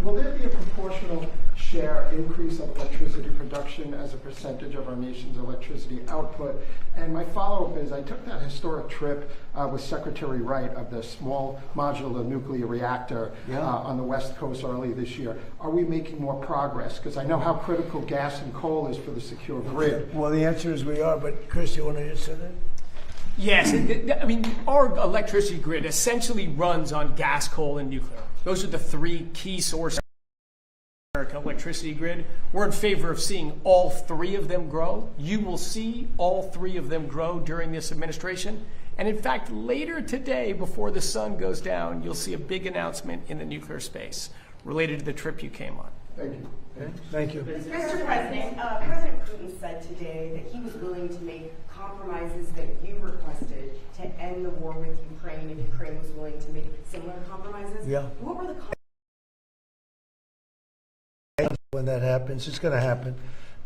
Speaker 13: will there be a proportional share share increase of electricity production as a percentage of our nation's electricity output. And my follow-up is, I took that historic trip with Secretary Wright of the small modular nuclear reactor on the West Coast early this year. Are we making more progress? Because I know how critical gas and coal is for the secure grid.
Speaker 1: Well, the answer is we are, but Chris, you want to answer that?
Speaker 8: Yes, I mean, our electricity grid essentially runs on gas, coal, and nuclear. Those are the three key sources of the American electricity grid. We're in favor of seeing all three of them grow. You will see all three of them grow during this administration. And in fact, later today, before the sun goes down, you'll see a big announcement in the nuclear space related to the trip you came on.
Speaker 13: Thank you.
Speaker 1: Okay. Thank you.
Speaker 14: Mr. President, President Putin said today that he was willing to make compromises that you requested to end the war with Ukraine if Ukraine was willing to make similar compromises.
Speaker 1: Yeah.
Speaker 14: What were the
Speaker 1: When that happens, it's going to happen.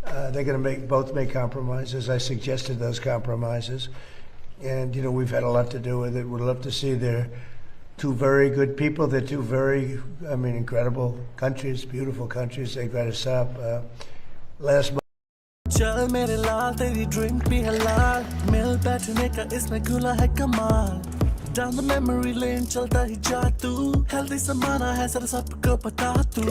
Speaker 1: They're going to both make compromises. I suggested those compromises. And, you know, we've had a lot to do with it. We'd love to see their two very good people. They're two very, incredible countries, beautiful countries. They've got to stop. Last month.
Speaker 15: चल मेरे लाल तेरी drink भी हलाल मिल बैठने का इसमें खुला है कमाल down the memory lane चलता ही जा तू healthy समाना है सर सबको बता तू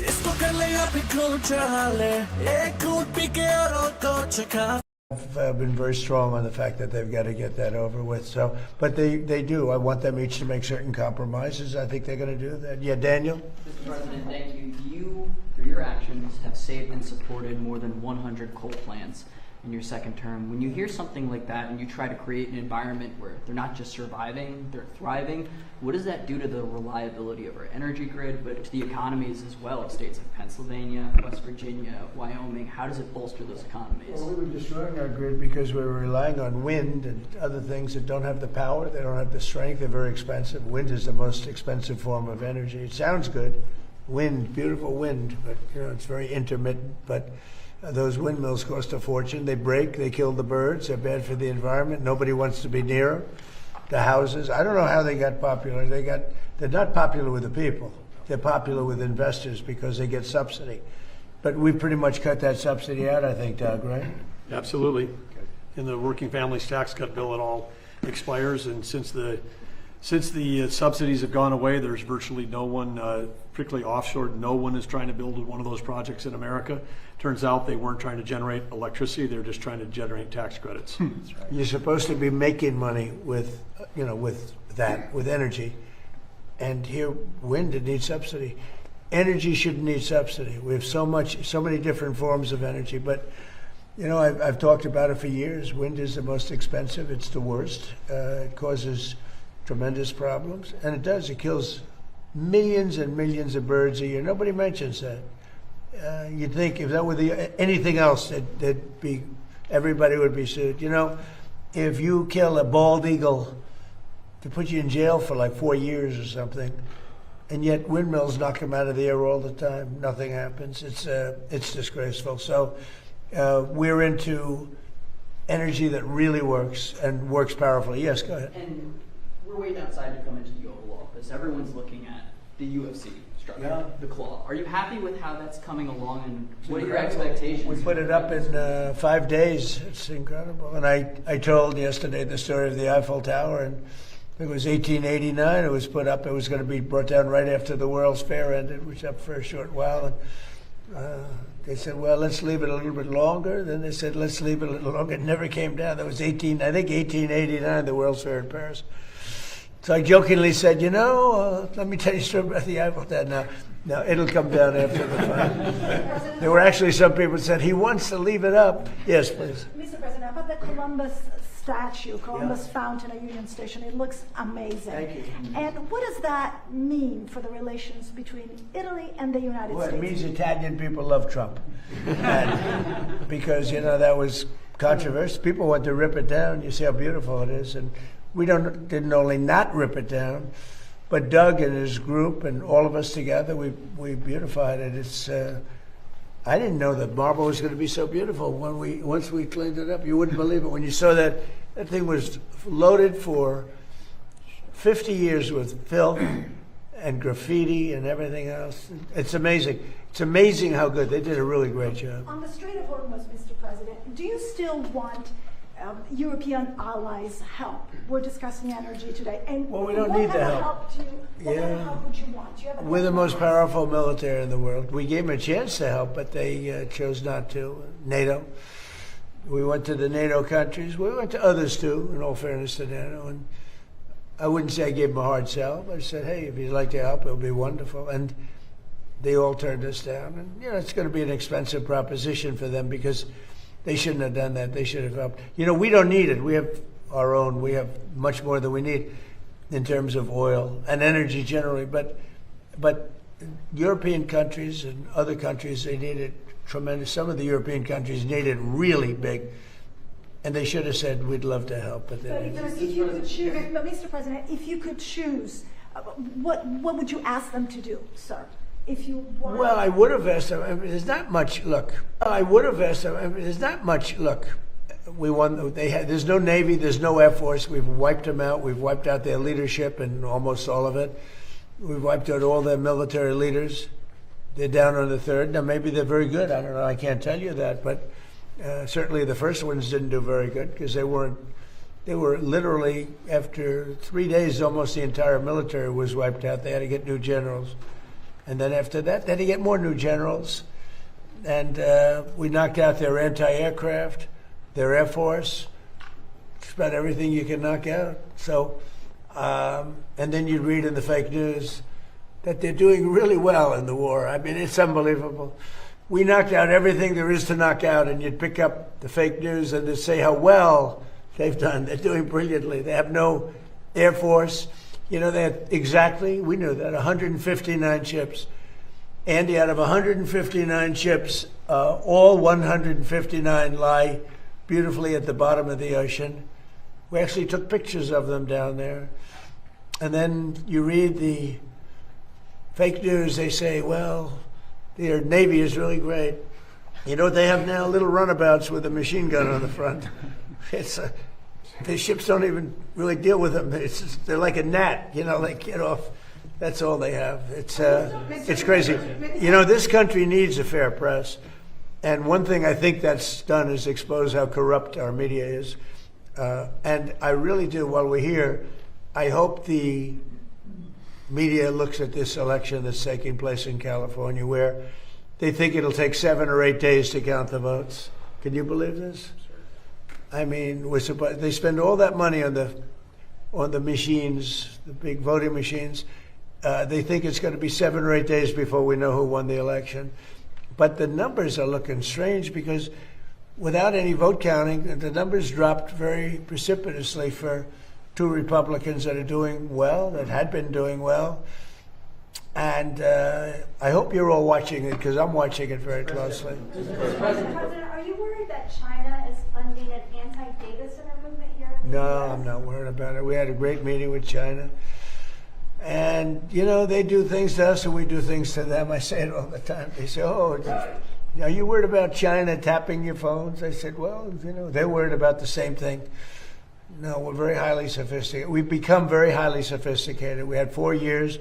Speaker 15: इसको कर ले या फिर खून चढ़ा ले एक घूंट पी के औरों को चखा
Speaker 1: I've been very strong on the fact that they've got to get that over with. So, but they do. I want them each to make certain compromises. I think they're going to do that. Yeah, Daniel?
Speaker 16: Mr. President, thank you. You, through your actions, have saved and supported more than 100 coal plants in your second term. When you hear something like that and you try to create an environment where they're not just surviving, they're thriving, what does that do to the reliability of our energy grid, but to the economies as well of states like Pennsylvania, West Virginia, Wyoming? How does it bolster those economies?
Speaker 1: Well, we were destroying our grid because we were relying on wind and other things that don't have the power, they don't have the strength, they're very expensive. Wind is the most expensive form of energy. It sounds good, wind, beautiful wind, but it's very intermittent. But those windmills cost a fortune. They break, they kill the birds, they're bad for the environment. Nobody wants to be near them. The houses, I don't know how they got popular. They're not popular with the people. They're popular with investors because they get subsidy. But we pretty much cut that subsidy out, I think, Doug, right?
Speaker 2: Absolutely. In the working families tax cut bill, it all expires, and since the subsidies have gone away, there's virtually no one, particularly offshore, no one is trying to build one of those projects in America. Turns out they weren't trying to generate electricity, they were just trying to generate tax credits.
Speaker 1: That's right. You're supposed to be making money with energy. And here, wind, it needs subsidy. Energy shouldn't need subsidy. We have so many different forms of energy, but I've talked about it for years. Wind is the most expensive. It's the worst. It causes tremendous problems, and it does. It kills millions and millions of birds a year. Nobody mentions that. You'd think if that were anything else, everybody would be sued. If you kill a bald eagle, they put you in jail for like 4 years or something, and yet windmills knock them out of the air all the time. Nothing happens. It's disgraceful. So we're into energy that really works and works powerfully. Yes, go ahead.
Speaker 16: And we're waiting outside to come into the Oval Office. Everyone's looking at the UFC structure, the claw. Are you happy with how that's coming along, and what are your expectations?
Speaker 1: We put it up in 5 days. It's incredible. And I told yesterday the story of the Eiffel Tower, and it was 1889. It was put up. It was going to be brought down right after the World's Fair ended, which was up for a short while. And they said, well, let's leave it a little bit longer. Then they said, let's leave it a little longer. It never came down. That was 1889, the World's Fair in Paris. So I jokingly said, let me tell you a story about the Eiffel Tower. Now, it'll come down after the fight. There were actually some people who said, he wants to leave it up. Yes, please.
Speaker 17: Mr. President, about the Columbus statue, Columbus Fountain at Union Station, it looks amazing.
Speaker 1: Thank you.
Speaker 17: And what does that mean for the relations between Italy and the United States?
Speaker 1: Well, it means Italian people love Trump. Because, that was controversial. People want to rip it down. You see how beautiful it is. And we didn't only not rip it down, but Doug and his group and all of us together, we beautified it. It's I didn't know that marble was going to be so beautiful once we cleaned it up. You wouldn't believe it when you saw that thing was loaded for 50 years with filth, and graffiti and everything else. It's amazing. It's amazing how good. They did a really great job.
Speaker 17: On the Strait of Hormuz, Mr. President, do you still want European allies' help? We're discussing energy today. And
Speaker 1: well, we don't need the help.
Speaker 17: What kind of help would you want? Do you have a
Speaker 1: We're the most powerful military in the world. We gave them a chance to help, but they chose not to. NATO. We went to the NATO countries. We went to others too, in all fairness to NATO. And I wouldn't say I gave them a hard sell, but I said, hey, if you'd like to help, it'll be wonderful. And they all turned us down. And, it's going to be an expensive proposition for them because they shouldn't have done that. They should have helped. We don't need it. We have our own. We have much more than we need in terms of oil and energy generally. But European countries and other countries, they need it tremendous. Some of the European countries need it really big. And they should have said, we'd love to help. But
Speaker 17: if you could choose, Mr. President, if you could choose, what would you ask them to do, sir? If you wanted
Speaker 1: Well, I would have asked them. I mean, there's not much. Look, I would have asked them. I mean, there's not much. Look, we won. There's no Navy. There's no Air Force. We've wiped them out. We've wiped out their leadership and almost all of it. We've wiped out all their military leaders. They're down on the third. Now, maybe they're very good. I don't know. I can't tell you that. But certainly the first ones didn't do very good because they weren't. They were literally, after 3 days, almost the entire military was wiped out. They had to get new generals. And then after that, they had to get more new generals. And we knocked out their anti-aircraft, their Air Force, just about everything you can knock out. So, and then you'd read in the fake news that they're doing really well in the war. I mean, it's unbelievable. We knocked out everything there is to knock out, and you'd pick up the fake news and they'd say how well they've done. They're doing brilliantly. They have no Air Force. They had we knew that, 159 ships. Andy, out of 159 ships, all 159 lie beautifully at the bottom of the ocean. We actually took pictures of them down there. And then you read the fake news, they say, well, their Navy is really great. You know what they have now? Little runabouts with a machine gun on the front. The ships don't even really deal with them. They're like a gnat, they get off. That's all they have. It's crazy. This country needs a fair press. And one thing I think that's done is expose how corrupt our media is. And I really do, while we're here, I hope the media looks at this election that's taking place in California where they think it'll take 7 or 8 days to count the votes. Can you believe this? I mean, they spend all that money on the machines, the big voting machines. They think it's going to be 7 or 8 days before we know who won the election. But the numbers are looking strange because without any vote counting, the numbers dropped very precipitously for 2 Republicans that are doing well, that had been doing well. And I hope you're all watching it because I'm watching it very closely.
Speaker 17: Mr. President, are you worried that China is funding an anti-data center movement here in the
Speaker 1: No,
Speaker 17: US?
Speaker 1: I'm not worried about it. We had a great meeting with China. And, they do things to us and we do things to them. I say it all the time. They say, oh, are you worried about China tapping your phones? I said, well, they're worried about the same thing. No, we're very highly sophisticated. We've become very highly sophisticated. We had 4 years.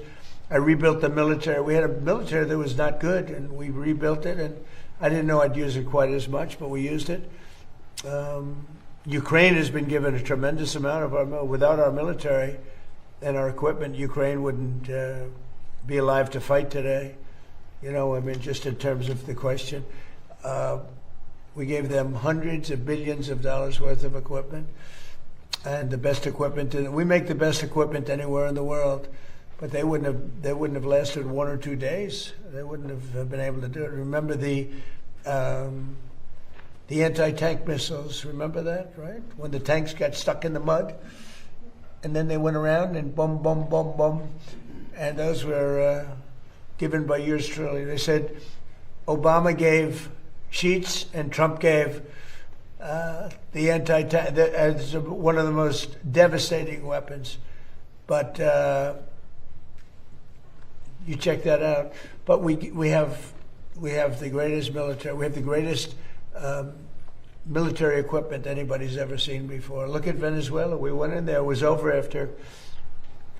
Speaker 1: I rebuilt the military. We had a military that was not good, and we rebuilt it. And I didn't know I'd use it quite as much, but we used it. Ukraine has been given a tremendous amount of without our military and our equipment, Ukraine wouldn't be alive to fight today. Just in terms of the question. We gave them hundreds of billions of dollars worth of equipment and the best equipment. We make the best equipment anywhere in the world. But they wouldn't have lasted 1 or 2 days. They wouldn't have been able to do it. Remember the anti-tank missiles? Remember that, right? When the tanks got stuck in the mud, and then they went around and boom, boom, boom, boom, and those were given by yours truly. They said Obama gave sheets and Trump gave the anti-tank as one of the most devastating weapons. But you check that out. But we have the greatest military. We have the greatest military equipment anybody's ever seen before. Look at Venezuela. We went in there. It was over after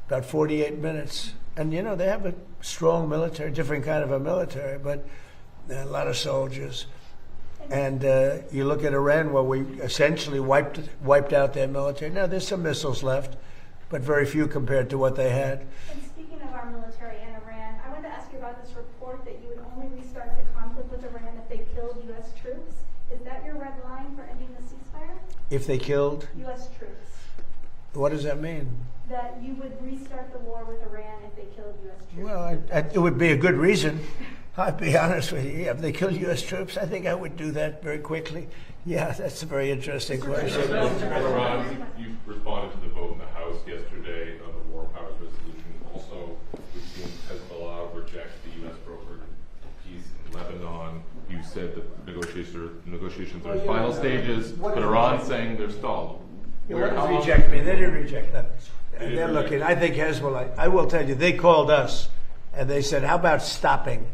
Speaker 1: about 48 minutes. And, you know, they have a strong military, different kind of a military, but a lot of soldiers. And you look at Iran, well, we essentially wiped out their military. Now, there's some missiles left, but very few compared to what they had.
Speaker 17: And speaking of our military and Iran, I wanted to ask you about this report that you would only restart the conflict with Iran if they killed U.S. troops. Is that your red line for ending the ceasefire?
Speaker 1: If they killed?
Speaker 17: U.S. troops.
Speaker 1: What does that mean?
Speaker 17: That you would restart the war with Iran if they killed U.S. troops.
Speaker 1: Well, it would be a good reason. I'll be honest with you. If they kill U.S. troops, I think I would do that very quickly. Yeah, that's a very interesting question.
Speaker 11: Iran, you responded to the vote in the House yesterday on the War Powers Resolution. Also, we've seen Hezbollah reject the U.S. brokered peace in Lebanon. You said that negotiations are in final stages, but Iran's saying they're stalled.
Speaker 1: They didn't reject me. They didn't reject that. They're looking. I think Hezbollah, I will tell you, they called us and they said, how about stopping?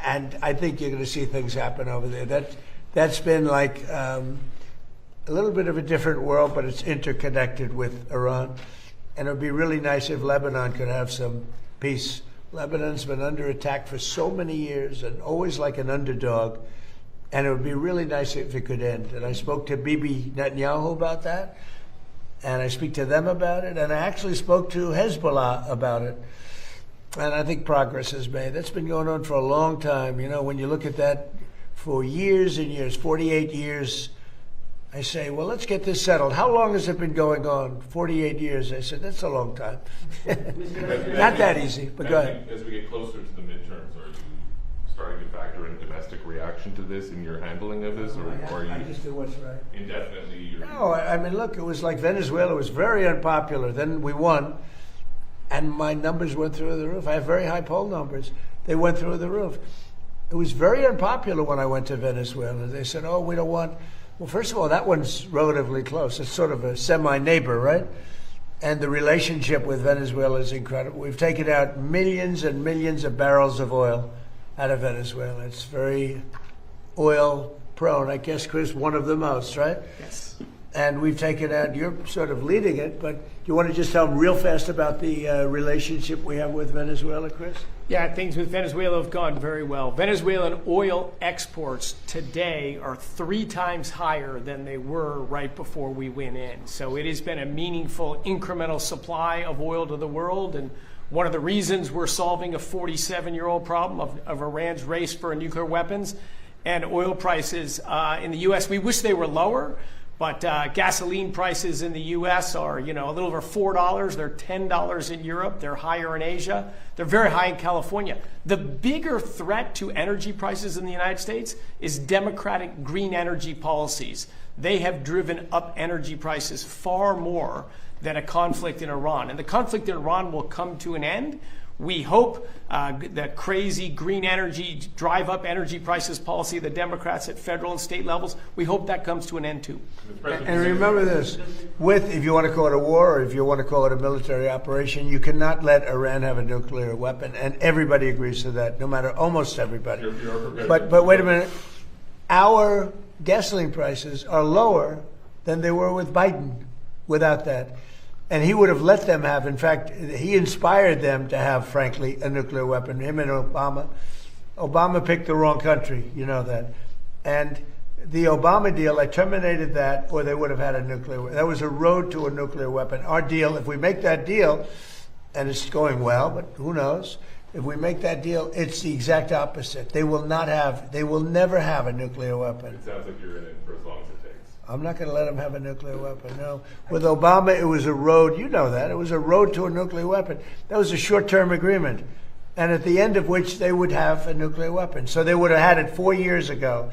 Speaker 1: And I think you're going to see things happen over there. That's been like a little bit of a different world, but it's interconnected with Iran. And it would be really nice if Lebanon could have some peace. Lebanon's been under attack for so many years and always like an underdog. And it would be really nice if it could end. And I spoke to Bibi Netanyahu about that. And I speak to them about it. And I actually spoke to Hezbollah about it. And I think progress is made. That's been going on for a long time. You know, when you look at that for years and years, 48 years, I say, well, let's get this settled. How long has it been going on? 48 years. I said, that's a long time. Not that easy, but go ahead.
Speaker 11: As we get closer to the midterms, are you starting to factor in domestic reaction to this in your handling of this? Or are you
Speaker 1: I just do what's right.
Speaker 11: Indefinitely?
Speaker 1: No, I mean, look, it was like Venezuela. It was very unpopular. Then we won. And my numbers went through the roof. I have very high poll numbers. They went through the roof. It was very unpopular when I went to Venezuela. They said, oh, we don't want... Well, first of all, that one's relatively close. It's sort of a semi-neighbor, right? And the relationship with Venezuela is incredible. We've taken out millions and millions of barrels of oil out of Venezuela. It's very oil-prone. I guess, Chris, one of the most, right?
Speaker 8: Yes.
Speaker 1: And we've taken out, you're sort of leading it, but do you want to just tell them real fast about the relationship we have with Venezuela, Chris?
Speaker 8: Yeah, things with Venezuela have gone very well. Venezuelan oil exports today are 3 times higher than they were right before we went in. So it has been a meaningful incremental supply of oil to the world. And one of the reasons we're solving a 47-year-old problem of Iran's race for nuclear weapons and oil prices in the U.S., we wish they were lower. But gasoline prices in the U.S. are, you know, a little over $4. They're $10 in Europe. They're higher in Asia. They're very high in California. The bigger threat to energy prices in the United States is Democratic green energy policies. They have driven up energy prices far more than a conflict in Iran. And the conflict in Iran will come to an end. We hope that crazy green energy, drive up energy prices policy of the Democrats at federal and state levels, we hope that comes to an end too.
Speaker 1: And remember this, if you want to call it a war or if you want to call it a military operation, you cannot let Iran have a nuclear weapon. And everybody agrees to that, no matter, almost everybody. But wait a minute, our gasoline prices are lower than they were with Biden without that. And he would have let them have, in fact, he inspired them to have, frankly, a nuclear weapon, him and Obama. Obama picked the wrong country, you know that. And the Obama deal, I terminated that, or they would have had a nuclear weapon. That was a road to a nuclear weapon. Our deal, if we make that deal, and it's going well, but who knows, if we make that deal, it's the exact opposite. They will never have a nuclear weapon.
Speaker 11: It sounds like you're in it for as long as it takes.
Speaker 1: I'm not going to let them have a nuclear weapon, no. With Obama, it was a road, you know that, it was a road to a nuclear weapon. That was a short-term agreement, and at the end of which they would have a nuclear weapon. So they would have had it 4 years ago.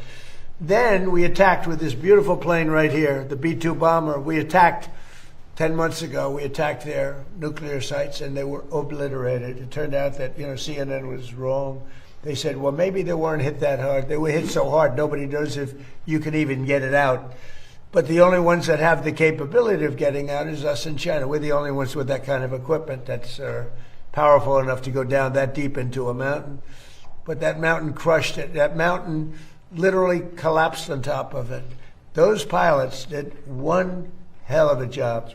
Speaker 1: Then we attacked with this beautiful plane right here, the B-2 bomber. We attacked 10 months ago, we attacked their nuclear sites, and they were obliterated. It turned out that, you know, CNN was wrong. They said, well, maybe they weren't hit that hard. They were hit so hard, nobody knows if you can even get it out. But the only ones that have the capability of getting out is us in China. We're the only ones with that kind of equipment that's powerful enough to go down that deep into a mountain. But that mountain crushed it. That mountain literally collapsed on top of it. Those pilots did one hell of a job.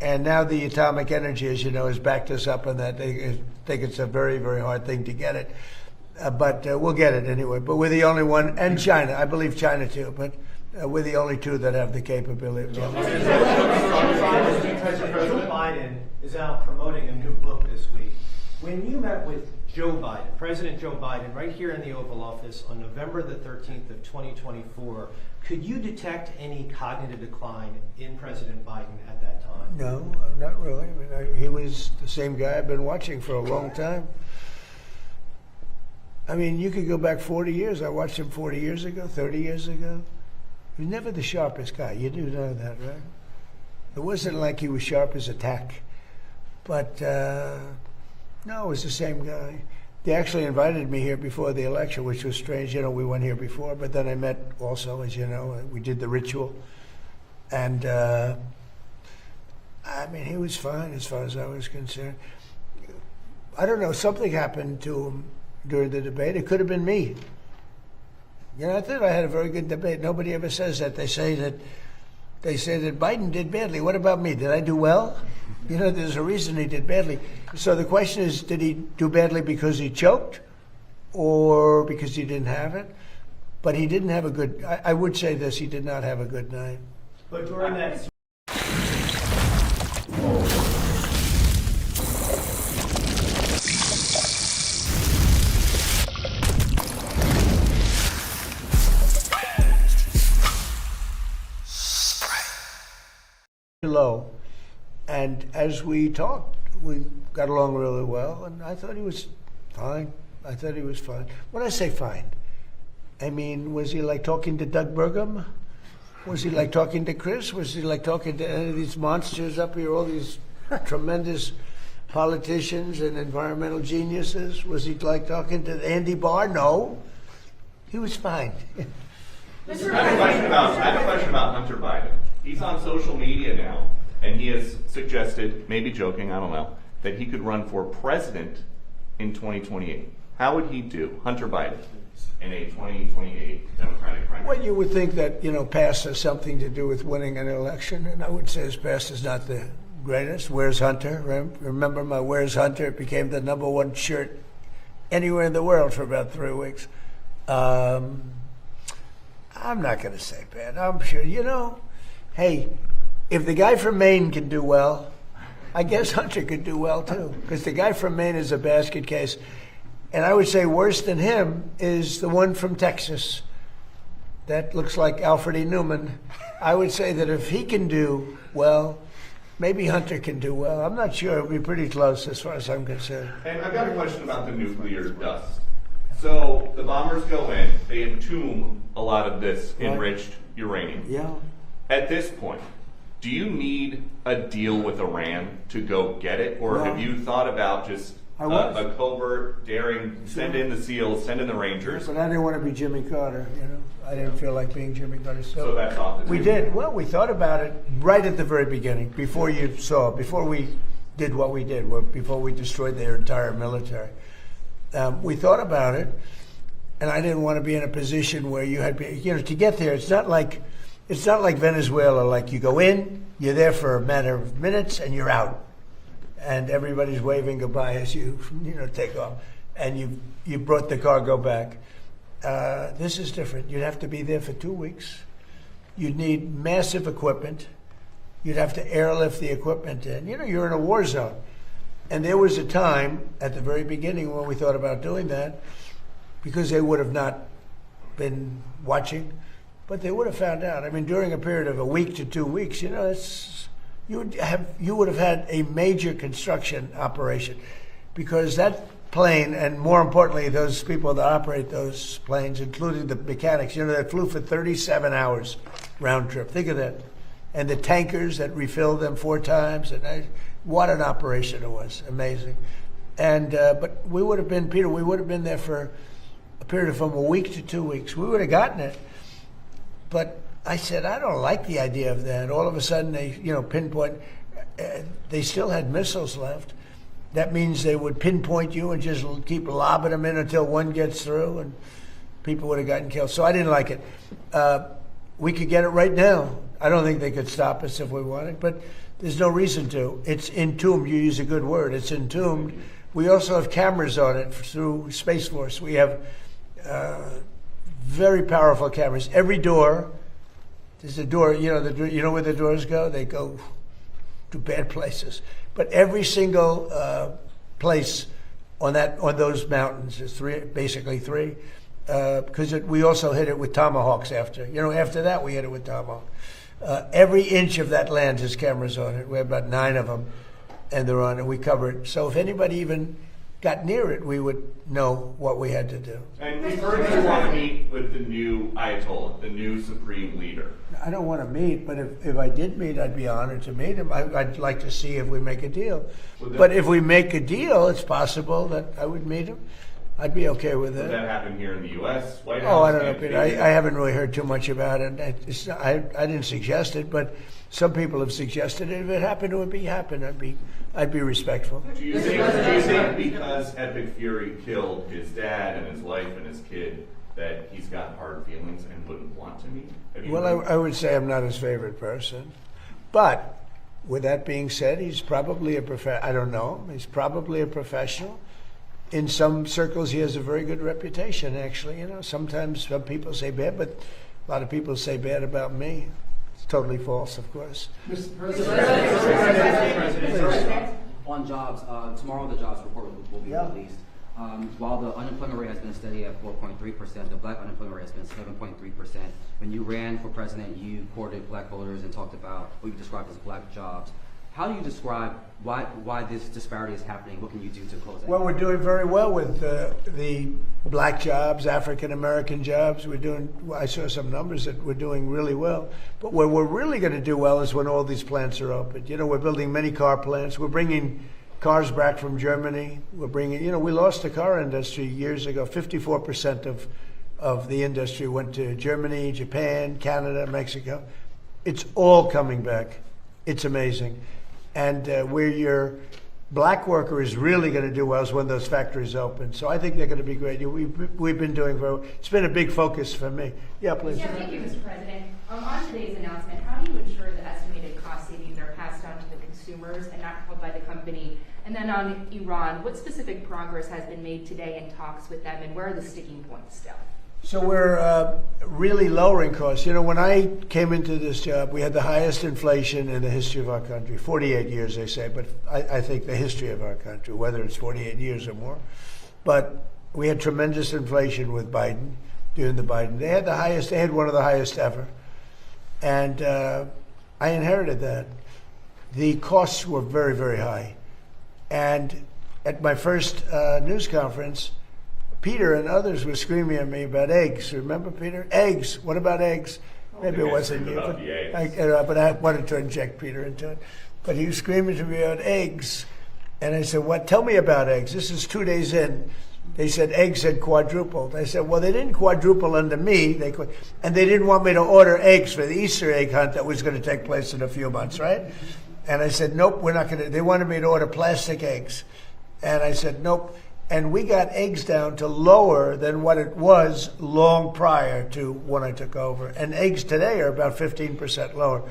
Speaker 1: And now the atomic energy, as you know, has backed us up on that. They think it's a very, very hard thing to get it. But we'll get it anyway. But we're the only one, and China, I believe China too, but we're the only two that have the capability.
Speaker 12: Joe Biden is out promoting a new book this week. When you met with Joe Biden, President Joe Biden, right here in the Oval Office on November the 13th of 2024, could you detect any cognitive decline in President Biden at that time?
Speaker 1: No, not really. I mean, he was the same guy I've been watching for a long time. I mean, you could go back 40 years. I watched him 40 years ago, 30 years ago. He was never the sharpest guy. You do know that, right? It wasn't like he was sharp as a tack. But, no, it was the same guy. They actually invited me here before the election, which was strange. You know, we went here before, but then I met also, as you know, we did the ritual. And, I mean, he was fine as far as I was concerned. I don't know, something happened to him during the debate. It could have been me. You know, I thought I had a very good debate. Nobody ever says that. They say that Biden did badly. What about me? Did I do well? You know, there's a reason he did badly. So the question is, did he do badly because he choked or because he didn't have it? But he didn't have a good, I would say this, he did not have a good night.
Speaker 12: But during that...
Speaker 1: Low. And as we talked, we got along really well, and I thought he was fine. When I say fine, I mean, was he like talking to Doug Burgum? Was he like talking to Chris? Was he like talking to any of these monsters up here, all these tremendous politicians and environmental geniuses? Was he like talking to Andy Barr? No. He was fine.
Speaker 11: I have a question about Hunter Biden. He's on social media now, and he has suggested, maybe joking, I don't know, that he could run for president in 2028. How would he do, Hunter Biden, in a 2028 Democratic primary?
Speaker 1: Well, you would think that, you know, past has something to do with winning an election, and I would say his past is not the greatest. Where's Hunter? Remember my Where's Hunter? It became the #1 shirt anywhere in the world for about 3 weeks. I'm not going to say bad. I'm sure, you know, hey, if the guy from Maine can do well, I guess Hunter could do well too, because the guy from Maine is a basket case. And I would say worse than him is the one from Texas. That looks like Alfred E. Newman. I would say that if he can do well, maybe Hunter can do well. I'm not sure. It'll be pretty close as far as I'm concerned.
Speaker 11: And I've got a question about the nuclear dust. So the bombers go in, they entomb a lot of this enriched uranium.
Speaker 1: Yeah.
Speaker 11: At this point, do you need a deal with Iran to go get it? Or have you thought about just a covert, daring, send in the SEALs, send in the Rangers?
Speaker 1: But I didn't want to be Jimmy Carter, you know. I didn't feel like being Jimmy Carter.
Speaker 11: So that's off the table.
Speaker 1: We did. Well, we thought about it right at the very beginning, before we did what we did, before we destroyed their entire military. We thought about it, and I didn't want to be in a position where you had, you know, to get there. It's not like Venezuela. Like you go in, you're there for a matter of minutes, and you're out, and everybody's waving goodbye as you take off, and you brought the cargo back. This is different. You'd have to be there for 2 weeks. You'd need massive equipment. You'd have to airlift the equipment in. You know, you're in a war zone. And there was a time at the very beginning when we thought about doing that, because they would have not been watching, but they would have found out. I mean, during a period of a week to 2 weeks, you know, you would have had a major construction operation, because that plane, and more importantly, those people that operate those planes, including the mechanics, you know, that flew for 37 hours round trip. Think of that. And the tankers that refilled them 4 times, and what an operation it was. Amazing. And but we would have been, Peter, we would have been there for a period of from a week to 2 weeks. We would have gotten it. But I said, I don't like the idea of that. All of a sudden they, you know, pinpoint, they still had missiles left. That means they would pinpoint you and just keep lobbing them in until one gets through, and people would have gotten killed. So I didn't like it. We could get it right now. I don't think they could stop us if we wanted, but There's no reason to. It's entombed. You use a good word. It's entombed. We also have cameras on it through Space Force. We have very powerful cameras. Every door, there's a door, you know where the doors go? They go to bad places. But every single place on those mountains, there's basically three, because we also hit it with tomahawks after. After that we hit it with tomahawk. Every inch of that land has cameras on it. We have about 9 of them, and they're on it. We cover it. So if anybody even got near it, we would know what we had to do.
Speaker 11: And we've heard that you want to meet with the new Ayatollah, the new supreme leader.
Speaker 1: I don't want to meet, but if I did meet, I'd be honored to meet him. I'd like to see if we make a deal. But if we make a deal, it's possible that I would meet him. I'd be okay with that.
Speaker 11: Would that happen here in the U.S., White House?
Speaker 1: Oh, I don't know, Peter. I haven't really heard too much about it. I didn't suggest it, but some people have suggested it. If it happened, it would happen. I'd be respectful.
Speaker 11: Do you think because Epic Fury killed his dad and his wife and his kid that he's got hard feelings and wouldn't want to meet?
Speaker 1: Well, I would say I'm not his favorite person. But with that being said, he's probably I don't know. He's probably a professional. In some circles, he has a very good reputation, actually. Sometimes some people say bad, but a lot of people say bad about me. It's totally false, of course.
Speaker 18: Mr. President. On jobs, tomorrow the jobs report will be released. While the unemployment rate has been steady at 4.3%, the black unemployment rate has been 7.3%. When you ran for president, you courted black voters and talked about what you described as black jobs. How do you describe why this disparity is happening? What can you do to close it?
Speaker 1: Well, we're doing very well with the black jobs, African American jobs. I saw some numbers that we're doing really well. But where we're really going to do well is when all these plants are open. We're building many car plants. We're bringing cars back from Germany. We're bringing, we lost the car industry years ago. 54% of the industry went to Germany, Japan, Canada, Mexico. It's all coming back. It's amazing. And where your black worker is really going to do well is when those factories open. So I think they're going to be great. We've been doing very well. It's been a big focus for me. Yeah, please.
Speaker 19: Yeah, thank you, Mr. President. On today's announcement, how do you ensure the estimated cost savings are passed on to the consumers and not held by the company? And then on Iran, what specific progress has been made today in talks with them, and where are the sticking points still?
Speaker 1: So we're really lowering costs. When I came into this job, we had the highest inflation in the history of our country. 48 years, they say, but I think the history of our country, whether it's 48 years or more. But we had tremendous inflation with Biden, during the Biden. They had one of the highest ever. And I inherited that. The costs were very, very high. And at my first news conference, Peter and others were screaming at me about eggs. Remember, Peter? Eggs. What about eggs? Maybe it wasn't you, but I wanted to inject Peter into it. But he was screaming to me about eggs. And I said, what? Tell me about eggs. This is 2 days in. They said eggs had quadrupled. I said, well, they didn't quadruple under me. And they didn't want me to order eggs for the Easter egg hunt that was going to take place in a few months, right? And I said, nope, we're not going to. They wanted me to order plastic eggs. And I said, nope. And we got eggs down to lower than what it was long prior to when I took over. And eggs today are about 15% lower.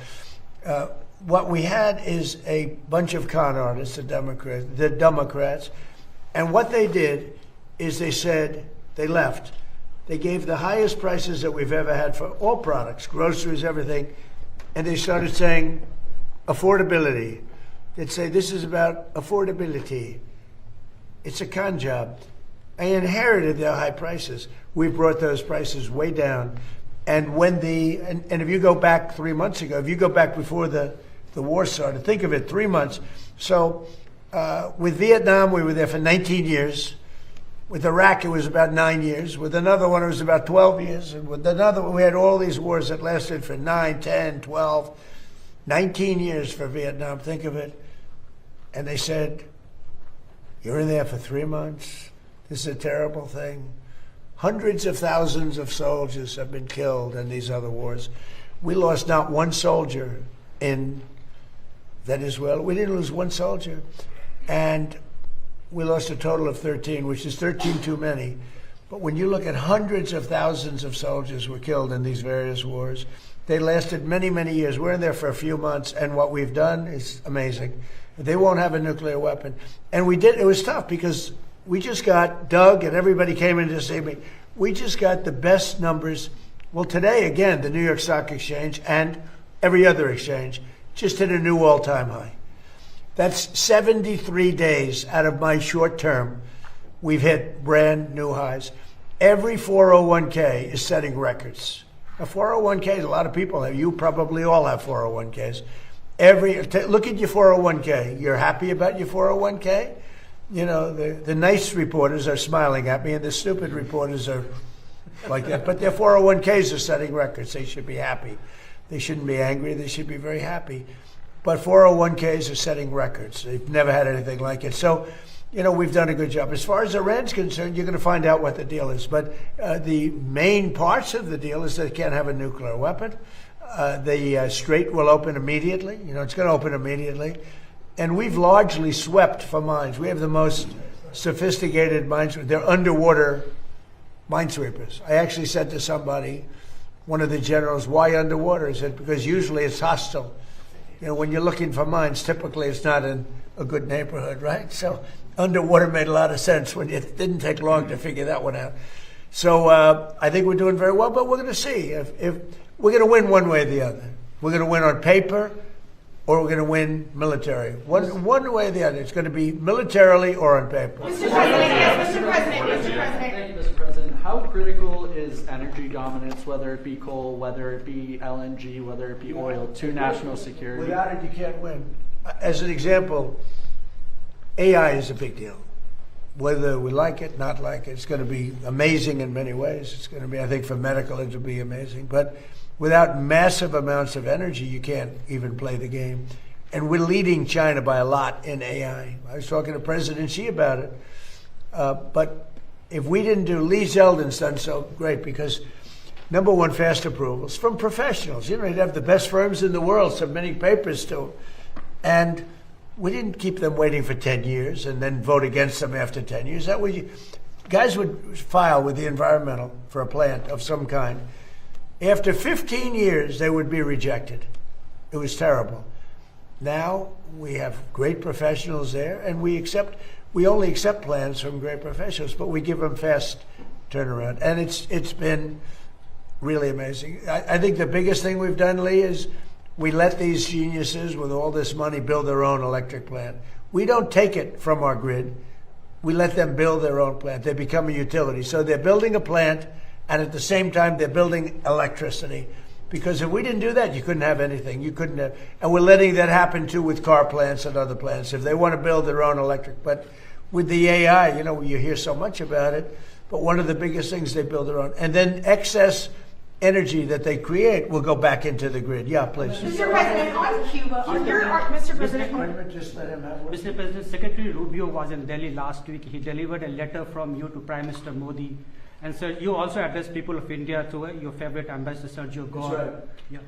Speaker 1: What we had is a bunch of con artists, the Democrats. And what they did is they left. They gave the highest prices that we've ever had for all products, groceries, everything. And they started saying affordability. They'd say, this is about affordability. It's a con job. I inherited their high prices. We brought those prices way down. And and if you go back 3 months ago, if you go back before the war started, think of it, 3 months. So with Vietnam, we were there for 19 years. With Iraq, it was about 9 years. With another one, it was about 12 years. And with another one, we had all these wars that lasted for 9, 10, 12, 19 years for Vietnam. Think of it. And they said, you're in there for 3 months. This is a terrible thing. Hundreds of thousands of soldiers have been killed in these other wars. We lost not one soldier in Venezuela. We didn't lose one soldier. And we lost a total of 13, which is 13 too many. But when you look at hundreds of thousands of soldiers were killed in these various wars, They lasted many, many years. We're in there for a few months, and what we've done is amazing. They won't have a nuclear weapon. And we did, it was tough because we just got, Doug and everybody came in to see me, we just got the best numbers. Well, today, again, the New York Stock Exchange and every other exchange just hit a new all-time high. That's 73 days out of my short term. We've hit brand new highs. Every 401k is setting records. A 401k, a lot of people have. You probably all have 401ks. Look at your 401k. You're happy about your 401k? You know, the nice reporters are smiling at me, and the stupid reporters are like that. But their 401ks are setting records. They should be happy. They shouldn't be angry. They should be very happy. But 401ks are setting records. They've never had anything like it. So, you know, we've done a good job. As far as Iran's concerned, you're going to find out what the deal is. But the main parts of the deal is they can't have a nuclear weapon. The Strait will open immediately. You know, it's going to open immediately. And we've largely swept for mines. We have the most sophisticated mines. They're underwater minesweepers. I actually said to somebody, one of the generals, why underwater? He said, because usually it's hostile. You know, when you're looking for mines, typically it's not in a good neighborhood, right? So underwater made a lot of sense when it didn't take long to figure that one out. So I think we're doing very well, but we're going to see if we're going to win one way or the other. We're going to win on paper, or we're going to win military. One way or the other. It's going to be militarily or on paper.
Speaker 20: Mr. President. Thank you, Mr. President. How critical is energy dominance, whether it be coal, whether it be LNG, whether it be oil, to national security?
Speaker 1: Without it, you can't win. As an example, AI is a big deal. Whether we like it, not like it, it's going to be amazing in many ways. It's going to be, I think, for medical, it'll be amazing. But without massive amounts of energy, you can't even play the game. And we're leading China by a lot in AI. I was talking to President Xi about it. But if we didn't do, Lee Zeldin's done so great because, number one, fast approvals from professionals. You know, you'd have the best firms in the world submitting papers to them. And we didn't keep them waiting for 10 years and then vote against them after 10 years. That way, guys would file with the environmental for a plant of some kind. After 15 years, they would be rejected. It was terrible. Now we have great professionals there, and we only accept plans from great professionals, but we give them fast turnaround. And it's been really amazing. I think the biggest thing we've done, Lee, is we let these geniuses with all this money build their own electric plant. We don't take it from our grid. We let them build their own plant. They become a utility. So they're building a plant, and at the same time, they're building electricity. Because if we didn't do that, you couldn't have anything. You couldn't have, and we're letting that happen too with car plants and other plants. If they want to build their own electric, but with the AI, you know, you hear so much about it. But one of the biggest things, they build their own, and then excess energy that they create will go back into the grid. Yeah, please.
Speaker 20: Mr. President, on Cuba, Mr. President.
Speaker 1: Just let him have one.
Speaker 20: Mr. President, Secretary Rubio was in Delhi last week. He delivered a letter from you to Prime Minister Modi. And sir, you also addressed people of India through your favorite ambassador, Sergio Gore.
Speaker 1: That's right.
Speaker 20: Yeah.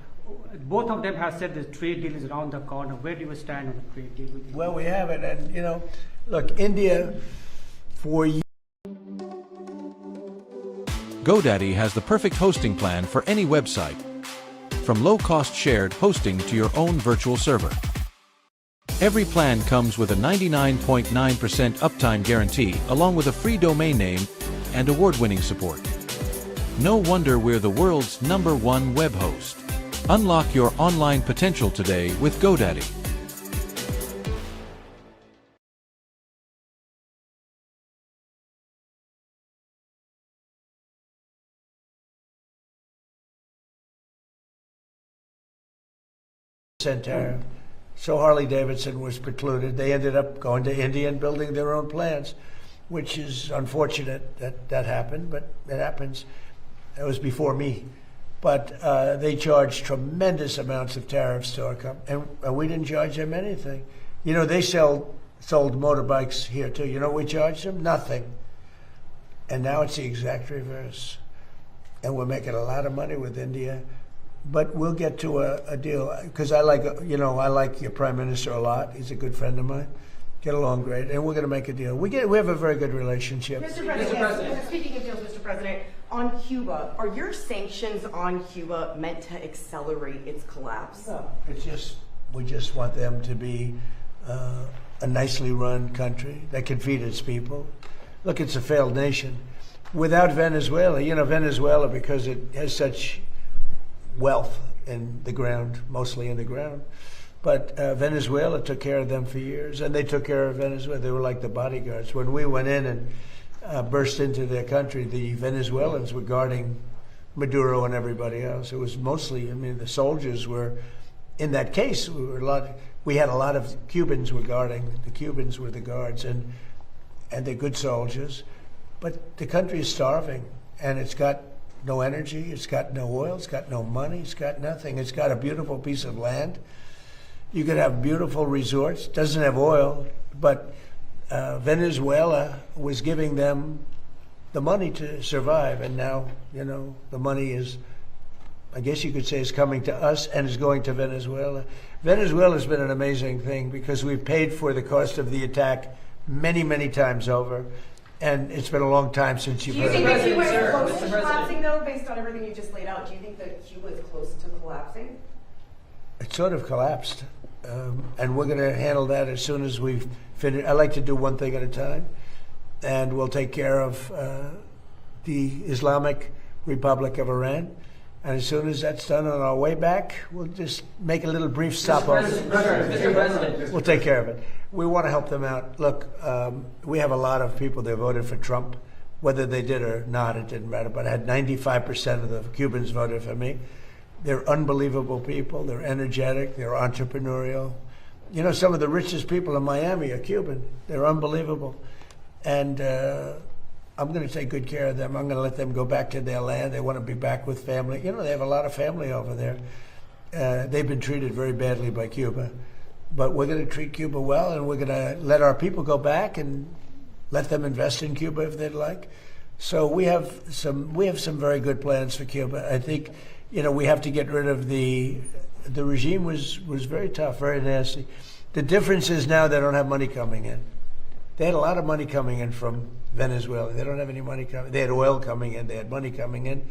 Speaker 20: Both of them have said the trade deal is around the corner. Where do you stand on the trade deal?
Speaker 1: Well, we have it. And, you know, look, India, for years.
Speaker 21: GoDaddy has the perfect hosting plan for any website. From low-cost shared hosting to your own virtual server. Every plan comes with a 99.9% uptime guarantee, along with a free domain name and award-winning support. No wonder we're the world's #1 web host. Unlock your online potential today with GoDaddy.
Speaker 1: Tariff. So Harley-Davidson was precluded. They ended up going to India and building their own plants, which is unfortunate that happened, but it happens. That was before me. But they charged tremendous amounts of tariffs to our company, and we didn't charge them anything. You know, they sold motorbikes here too. You know what we charged them? Nothing. And now it's the exact reverse. And we're making a lot of money with India. But we'll get to a deal, because I like your Prime Minister a lot. He's a good friend of mine. Get along great, and we're going to make a deal. We have a very good relationship.
Speaker 19: Mr. President, speaking of deals, Mr. President,
Speaker 14: On Cuba, are your sanctions on Cuba meant to accelerate its collapse?
Speaker 1: No, it's just, we just want them to be a nicely run country that can feed its people. Look, it's a failed nation. Without Venezuela, Venezuela, because it has such wealth in the ground, mostly in the ground, but Venezuela took care of them for years, and they took care of Venezuela. They were like the bodyguards. When we went in and burst into their country, the Venezuelans were guarding Maduro and everybody else. It was mostly, the soldiers were, in that case, we had a lot of Cubans were guarding. The Cubans were the guards, and they're good soldiers. But the country is starving, and it's got no energy, it's got no oil, it's got no money, it's got nothing. It's got a beautiful piece of land. You could have beautiful resorts. It doesn't have oil, but Venezuela was giving them the money to survive, and now, the money is, I guess you could say, is coming to us and is going to Venezuela. Venezuela has been an amazing thing because we've paid for the cost of the attack many, many times over. And it's been a long time since you've heard
Speaker 14: Do you
Speaker 1: of it.
Speaker 14: think that Cuba is close to collapsing, though, based on everything you just laid out? Do you think that Cuba is close to collapsing?
Speaker 1: It sort of collapsed. And we're going to handle that as soon as we've finished. I like to do one thing at a time. And we'll take care of the Islamic Republic of Iran. And as soon as that's done on our way back, we'll just make a little brief stopover.
Speaker 16: Mr. President.
Speaker 1: We'll take care of it. We want to help them out. Look, we have a lot of people that voted for Trump. Whether they did or not, it didn't matter. But I had 95% of the Cubans voted for me. They're unbelievable people. They're energetic. They're entrepreneurial. Some of the richest people in Miami are Cuban. They're unbelievable. And I'm going to take good care of them. I'm going to let them go back to their land. They want to be back with family. They have a lot of family over there. They've been treated very badly by Cuba. But we're going to treat Cuba well, and we're going to let our people go back and let them invest in Cuba if they'd like. So we have some very good plans for Cuba. I think, we have to get rid of the regime was very tough, very nasty. The difference is now they don't have money coming in. They had a lot of money coming in from Venezuela. They don't have any money coming. They had oil coming in. They had money coming in.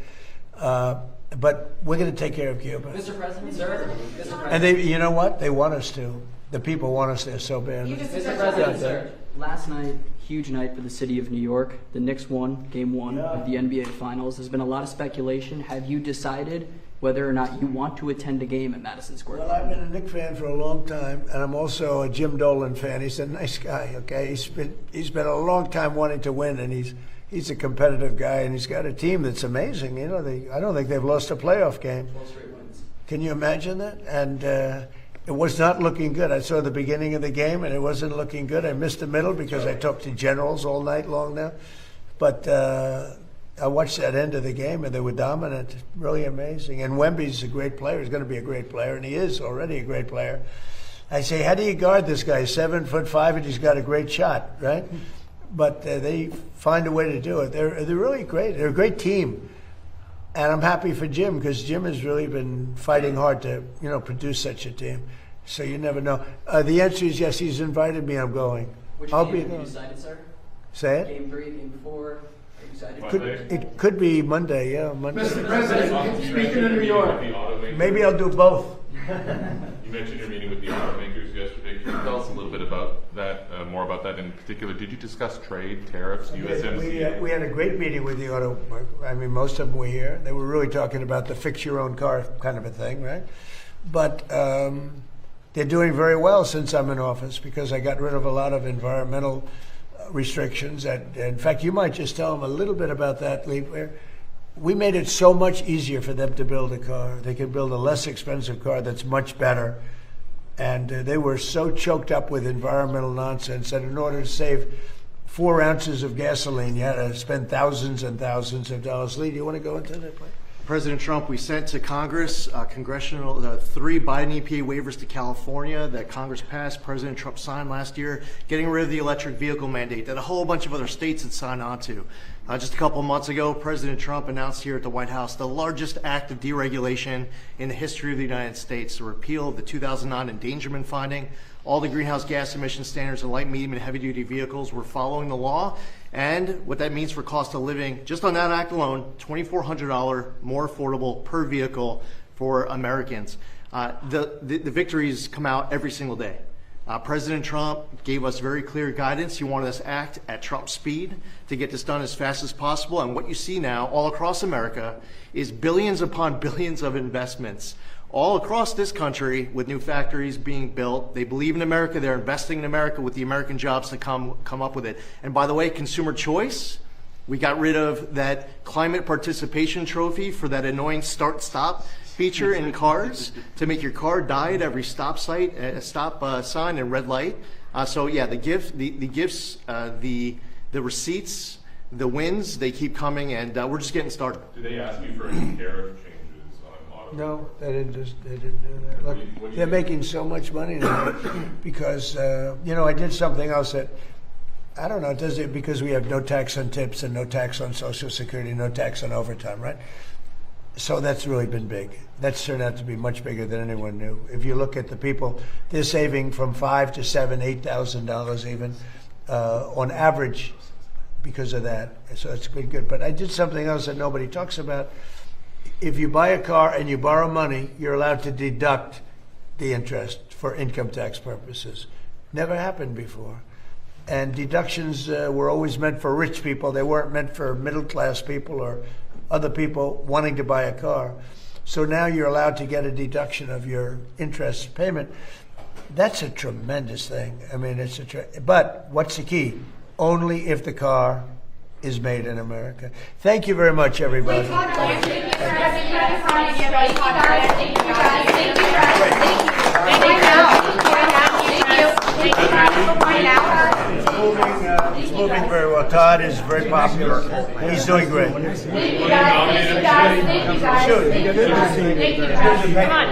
Speaker 1: But we're going to take care of Cuba.
Speaker 16: Mr. President, sir. Mr. President.
Speaker 1: And they, you know what? They want us to. The people want us there so badly.
Speaker 16: Mr. President, sir. Last night, huge night for the city of New York. The Knicks won Game 1 of the NBA Finals. There's been a lot of speculation. Have you decided whether or not you want to attend a game at Madison Square Garden?
Speaker 1: Well, I've been a Knicks fan for a long time, and I'm also a Jim Dolan fan. He's a nice guy, okay? He's been a long time wanting to win, and he's a competitive guy, and he's got a team that's amazing. I don't think they've lost a playoff game.
Speaker 16: 12 straight wins.
Speaker 1: Can you imagine that? And it was not looking good. I saw the beginning of the game, and it wasn't looking good. I missed the middle because I talked to generals all night long now. But I watched that end of the game, and they were dominant. Really amazing. And Wemby's a great player. He's going to be a great player, and he is already a great player. I say, how do you guard this guy? 7'5", and he's got a great shot, right? But they find a way to do it. They're really great. They're a great team. And I'm happy for Jim because Jim has really been fighting hard to, produce such a team. So you never know. The answer is yes. He's invited me. I'm going.
Speaker 16: Which
Speaker 1: I'll
Speaker 16: game
Speaker 1: be
Speaker 16: have
Speaker 1: there.
Speaker 16: you decided, sir?
Speaker 1: Say it.
Speaker 16: Game 3, Game 4. Are you excited?
Speaker 1: It could be Monday. Yeah, Monday.
Speaker 11: Mr. President, speaking in New York.
Speaker 1: Maybe I'll do both.
Speaker 11: You mentioned your meeting with the automakers yesterday. Can you tell us a little bit about that, more about that in particular? Did you discuss trade, tariffs, USMCA?
Speaker 1: We had a great meeting with the auto. I mean, most of them were here. They were really talking about the fix your own car kind of a thing, right? But they're doing very well since I'm in office because I got rid of a lot of environmental restrictions. In fact, you might just tell them a little bit about that, Lee. We made it so much easier for them to build a car. They could build a less expensive car that's much better. And they were so choked up with environmental nonsense that in order to save 4 ounces of gasoline, you had to spend thousands and thousands of dollars. Lee, do you want to go into that, please?
Speaker 9: President Trump, we sent to Congress 3 Biden EPA waivers to California that Congress passed. President Trump signed last year, getting rid of the electric vehicle mandate that a whole bunch of other states had signed on to. Just a couple of months ago, President Trump announced here at the White House the largest act of deregulation in the history of the United States, the repeal of the 2009 endangerment finding, all the greenhouse gas emission standards in light, medium, and heavy-duty vehicles. We're following the law, and what that means for cost of living, just on that act alone, $2,400 more affordable per vehicle for Americans. The victories come out every single day. President Trump gave us very clear guidance. He wanted us to act at Trump speed to get this done as fast as possible. And what you see now all across America is billions upon billions of investments all across this country with new factories being built. They believe in America. They're investing in America with the American jobs to come up with it. And by the way, consumer choice, we got rid of that climate participation trophy for that annoying start-stop feature in cars to make your car die at every stop sign and red light. So yeah, the gifts, the receipts, the wins, they keep coming, and we're just getting started.
Speaker 11: Do they ask you for any tariff changes on auto?
Speaker 1: No, they didn't do that. Look, they're making so much money now because I did something else that I don't know. Does it because we have no tax on tips and no tax on Social Security, no tax on overtime, right? So that's really been big. That's turned out to be much bigger than anyone knew. If you look at the people, they're saving from $5,000 to $7,000, $8,000 even on average because of that. So it's been good. But I did something else that nobody talks about. If you buy a car and you borrow money, you're allowed to deduct the interest for income tax purposes. Never happened before. And deductions were always meant for rich people. They weren't meant for middle-class people or other people wanting to buy a car. So now you're allowed to get a deduction of your interest payment. That's a tremendous thing. I mean, but what's the key? Only if the car is made in America. Thank you very much, everybody. It's moving very well. Todd is very popular. He's doing great.
Speaker 3: Thank you guys. Thank you guys.
Speaker 1: Sure.
Speaker 3: Thank you guys. Thank you guys. Come on.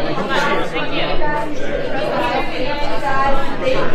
Speaker 3: Thank you.